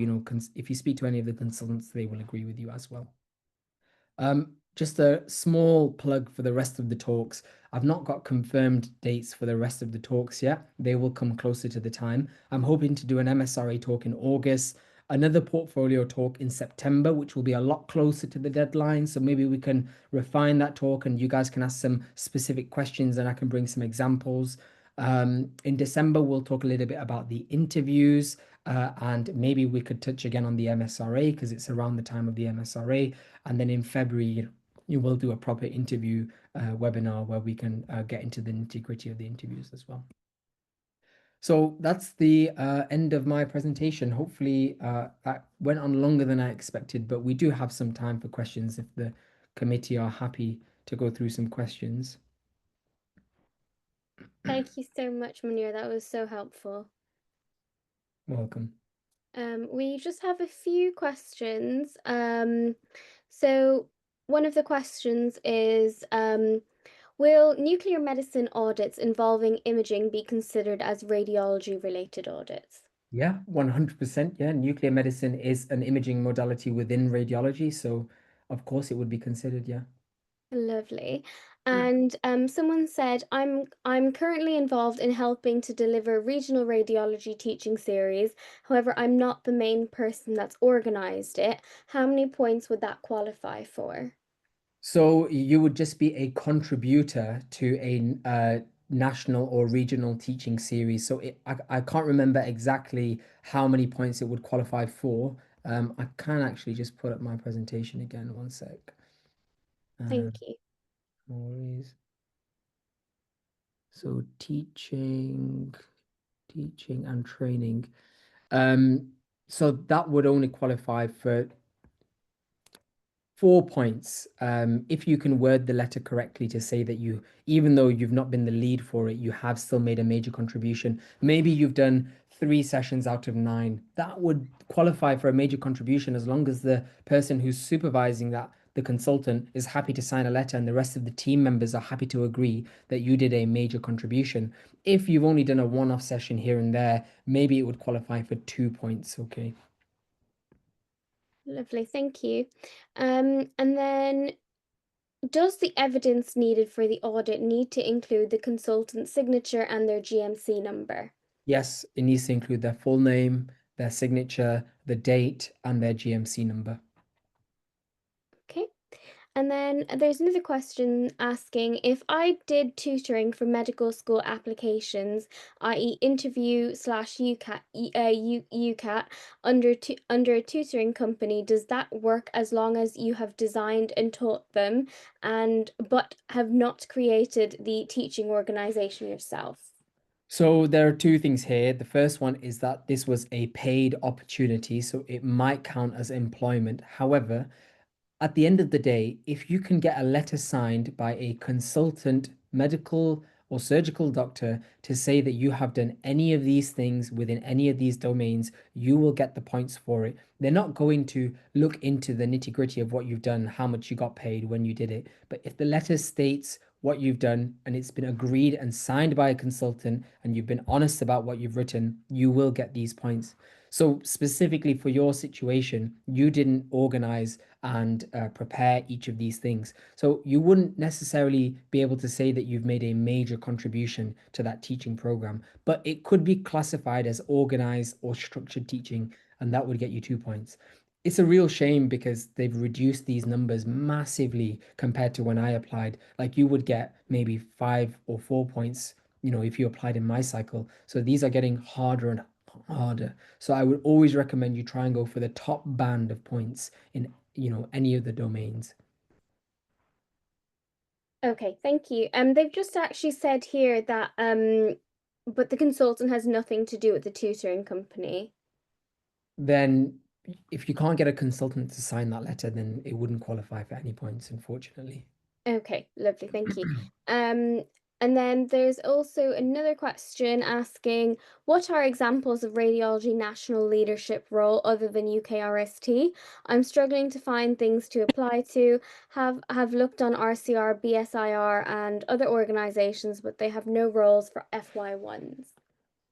if you speak to any of the consultants, they will agree with you as well. Just a small plug for the rest of the talks. I've not got confirmed dates for the rest of the talks yet. They will come closer to the time. I'm hoping to do an MSRA talk in August, another portfolio talk in September, which will be a lot closer to the deadline. So maybe we can refine that talk and you guys can ask some specific questions and I can bring some examples. In December, we'll talk a little bit about the interviews and maybe we could touch again on the MSRA because it's around the time of the MSRA. And then in February, you will do a proper interview webinar where we can get into the nitty-gritty of the interviews as well. So that's the end of my presentation. Hopefully that went on longer than I expected, but we do have some time for questions if the committee are happy to go through some questions. Thank you so much, Munir. That was so helpful. Welcome. We just have a few questions. So one of the questions is, will nuclear medicine audits involving imaging be considered as radiology related audits? Yeah, 100%. Yeah, nuclear medicine is an imaging modality within radiology, so of course it would be considered, yeah. Lovely. And someone said, I'm currently involved in helping to deliver regional radiology teaching series. However, I'm not the main person that's organized it. How many points would that qualify for? So you would just be a contributor to a national or regional teaching series. So I can't remember exactly how many points it would qualify for. I can actually just put up my presentation again. One sec. Uh, Thank you. no worries. So teaching and training. Um, so that would only qualify for 4 points. If you can word the letter correctly to say that you, even though you've not been the lead for it, you have still made a major contribution. Maybe you've done three sessions out of nine. That would qualify for a major contribution as long as the person who's supervising that, the consultant, is happy to sign a letter and the rest of the team members are happy to agree that you did a major contribution. If you've only done a one-off session here and there, maybe it would qualify for 2 points. Okay. Lovely, thank you. And then does the evidence needed for the audit need to include the consultant's signature and their GMC number? Yes, it needs to include their full name, their signature, the date, and their GMC number. Okay. And then there's another question asking if I did tutoring for medical school applications, i.e., interview slash UCAT, UCAT under a tutoring company, does that work as long as you have designed and taught them, and but have not created the teaching organization yourself? So there are two things here. The first one is that this was a paid opportunity, so it might count as employment. However, at the end of the day, if you can get a letter signed by a consultant, medical or surgical doctor to say that you have done any of these things within any of these domains, you will get the points for it. They're not going to look into the nitty-gritty of what you've done, how much you got paid when you did it. But if the letter states what you've done and it's been agreed and signed by a consultant and you've been honest about what you've written, you will get these points. So specifically for your situation, you didn't organize and prepare each of these things. So you wouldn't necessarily be able to say that you've made a major contribution to that teaching program, but it could be classified as organized or structured teaching, and that would get you 2 points. It's a real shame because they've reduced these numbers massively compared to when I applied. Like you would get maybe 5 or 4 points, if you applied in my cycle. So these are getting harder and harder. So I would always recommend you try and go for the top band of points in any of the domains. Okay, thank you. They've just actually said here that but the consultant has nothing to do with the tutoring company. Then if you can't get a consultant to sign that letter, then it wouldn't qualify for any points, unfortunately. Okay, lovely, thank you. Um, and then there's also another question asking, what are examples of radiology national leadership role other than UKRST? I'm struggling to find things to apply to. Have looked on RCR, BSIR, and other organizations, but they have no roles for FY1s.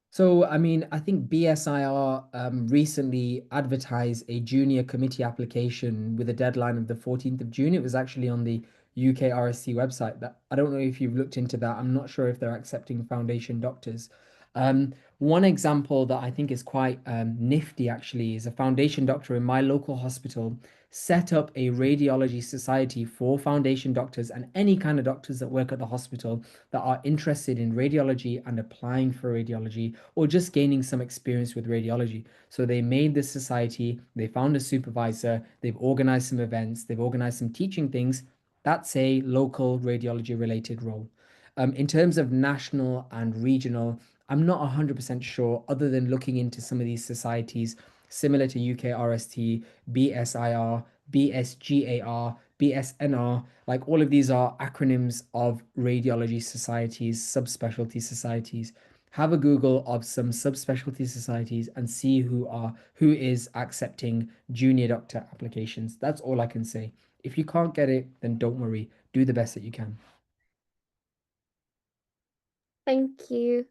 So, I mean, I think BSIR recently advertised a junior committee application with a deadline of the 14th of June. It was actually on the UKRSC website. That I don't know if you've looked into that. I'm not sure if they're accepting foundation doctors. One example that I think is quite nifty actually is a foundation doctor in my local hospital set up a radiology society for foundation doctors and any kind of doctors that work at the hospital that are interested in radiology and applying for radiology or just gaining some experience with radiology. So they made this society, they found a supervisor, they've organized some events, they've organized some teaching things. That's a local radiology related role. In terms of national and regional, I'm not 100% sure, other than looking into some of these societies similar to UKRST, BSIR, BSGAR, BSNR. Like all of these are acronyms of radiology societies, subspecialty societies. Have a Google of some subspecialty societies and see who is accepting junior doctor applications. That's all I can say. If you can't get it, then don't worry. Do the best that you can. Thank you.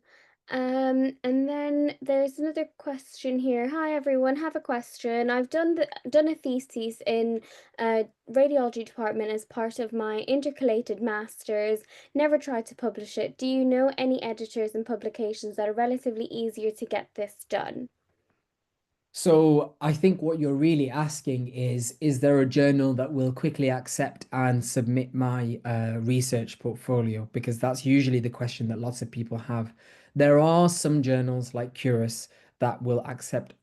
And then there's another question here. Hi everyone, have a question. I've done a thesis in radiology department as part of my intercalated masters. Never tried to publish it. Do you know any editors and publications that are relatively easier to get this done? So I think what you're really asking is there a journal that will quickly accept and submit my research portfolio? Because that's usually the question that lots of people have. There are some journals like Curus that will accept,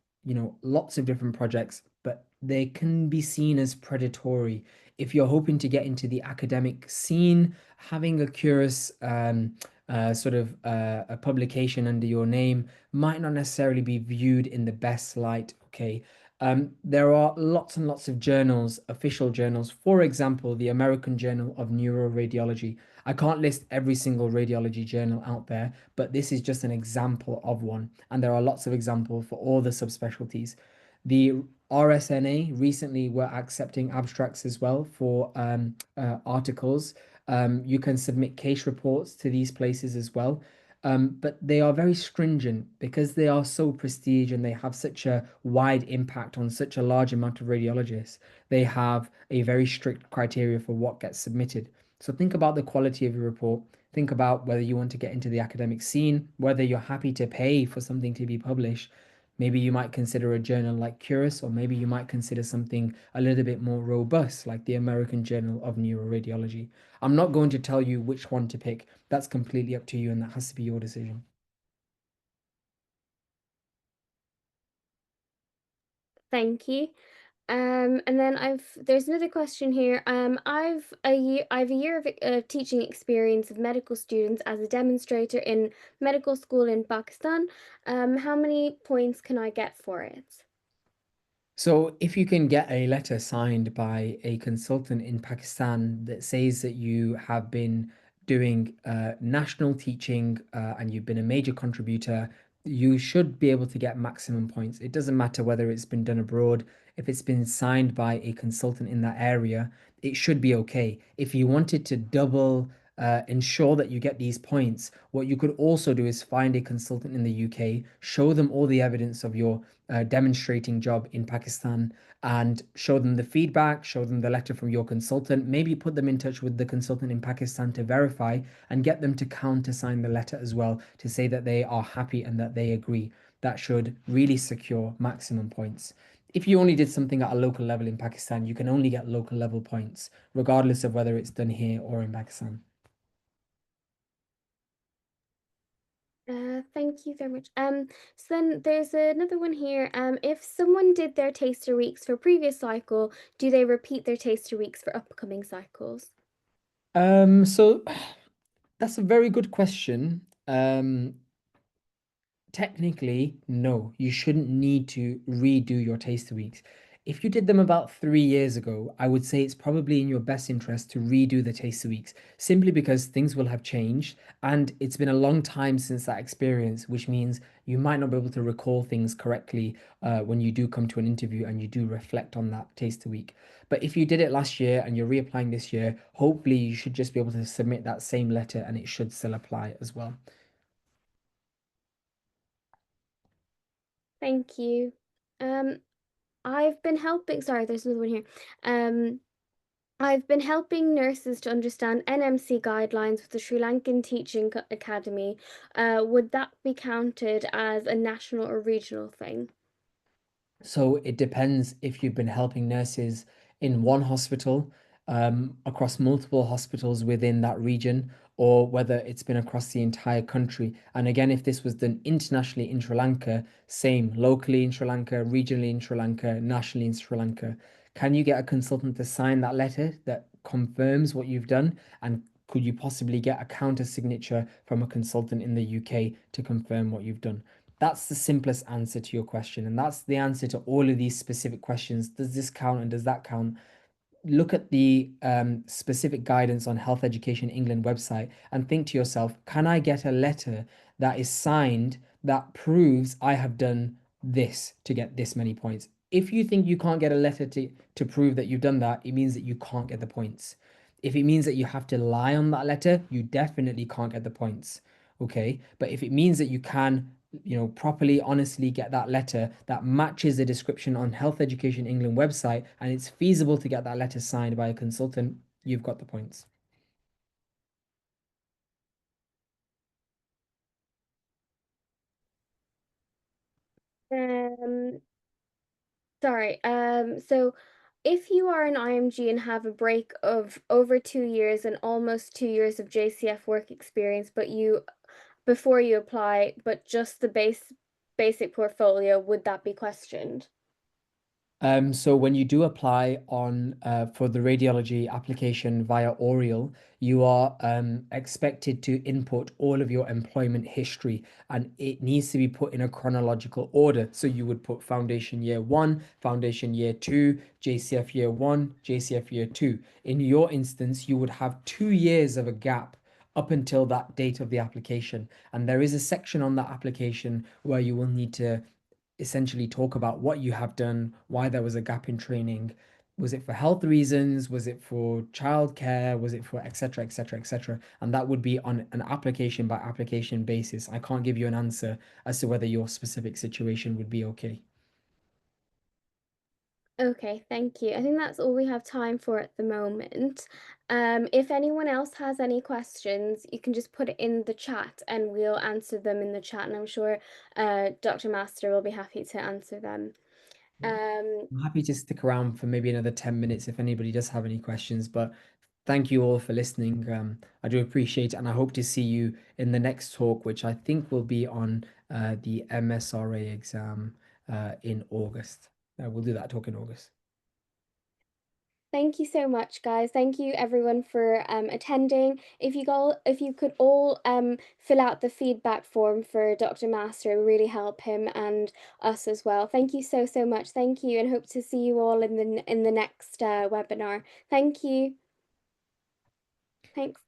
lots of different projects, but they can be seen as predatory. If you're hoping to get into the academic scene, having a Curus sort of a publication under your name might not necessarily be viewed in the best light. Okay. There are lots and lots of journals, official journals. For example, the American Journal of Neuroradiology. I can't list every single radiology journal out there, but this is just an example of one. And there are lots of examples for all the subspecialties. The RSNA recently were accepting abstracts as well for articles. You can submit case reports to these places as well. But they are very stringent because they are so prestige and they have such a wide impact on such a large amount of radiologists. They have a very strict criteria for what gets submitted. So think about the quality of your report. Think about whether you want to get into the academic scene, whether you're happy to pay for something to be published. Maybe you might consider a journal like Curis, or maybe you might consider something a little bit more robust, like the American Journal of Neuroradiology. I'm not going to tell you which one to pick. That's completely up to you, and that has to be your decision. Thank you. And then there's another question here. I've a year of teaching experience of medical students as a demonstrator in medical school in Pakistan. How many points can I get for it? So, if you can get a letter signed by a consultant in Pakistan that says that you have been doing national teaching and you've been a major contributor, you should be able to get maximum points. It doesn't matter whether it's been done abroad, if it's been signed by a consultant in that area, it should be okay. If you wanted to double ensure that you get these points, what you could also do is find a consultant in the UK, show them all the evidence of your demonstrating job in Pakistan and show them the feedback, show them the letter from your consultant, maybe put them in touch with the consultant in Pakistan to verify and get them to countersign the letter as well to say that they are happy and that they agree. That should really secure maximum points. If you only did something at a local level in Pakistan, you can only get local level points, regardless of whether it's done here or in Pakistan. Thank you very much. So then there's another one here. If someone did their taster weeks for previous cycle, do they repeat their taster weeks for upcoming cycles? So that's a very good question. Technically, no, you shouldn't need to redo your taster weeks. If you did them about 3 years ago, I would say it's probably in your best interest to redo the taster weeks, simply because things will have changed and it's been a long time since that experience, which means you might not be able to recall things correctly when you do come to an interview and you do reflect on that taster week. But if you did it last year and you're reapplying this year, hopefully you should just be able to submit that same letter and it should still apply as well. Thank you. Um, I've been helping, sorry, there's another one here. Um, I've been helping nurses to understand NMC guidelines with the Sri Lankan Teaching Academy. Would that be counted as a national or regional thing? So it depends if you've been helping nurses in one hospital, across multiple hospitals within that region, or whether it's been across the entire country. And again, if this was done internationally in Sri Lanka, same, locally in Sri Lanka, regionally in Sri Lanka, nationally in Sri Lanka. Can you get a consultant to sign that letter that confirms what you've done? And could you possibly get a counter signature from a consultant in the UK to confirm what you've done? That's the simplest answer to your question. And that's the answer to all of these specific questions. Does this count and does that count? Look at the specific guidance on Health Education England website and think to yourself, can I get a letter that is signed that proves I have done this to get this many points? If you think you can't get a letter to prove that you've done that, it means that you can't get the points. If it means that you have to lie on that letter, you definitely can't get the points. Okay. But if it means that you can, properly, honestly get that letter that matches the description on Health Education England website and it's feasible to get that letter signed by a consultant, you've got the points. Um, Sorry. So if you are an IMG and have a break of over 2 years and almost 2 years of JCF work experience, but you before you apply, but just the basic portfolio, would that be questioned? So when you do apply on for the radiology application via Oriel, you are expected to input all of your employment history, and it needs to be put in a chronological order. So you would put foundation year one, foundation year two, JCF year one, JCF year two. In your instance, you would have 2 years of a gap up until that date of the application. And there is a section on that application where you will need to essentially talk about what you have done, why there was a gap in training. Was it for health reasons? Was it for childcare? Was it for etc., etc., etc.? And that would be on an application by application basis. I can't give you an answer as to whether your specific situation would be okay. Okay, thank you. I think that's all we have time for at the moment. If anyone else has any questions, you can just put it in the chat and we'll answer them in the chat. And I'm sure Dr. Master will be happy to answer them. Yeah. Um, I'm happy to stick around for maybe another 10 minutes if anybody does have any questions, but thank you all for listening. I do appreciate it, and I hope to see you in the next talk, which I think will be on the MSRA exam in August. We'll do that talk in August. Thank you so much, guys. Thank you everyone for attending. If you could all fill out the feedback form for Dr. Master, it would really help him and us as well. Thank you so much. Thank you, and hope to see you all in the next webinar. Thank you. Thanks.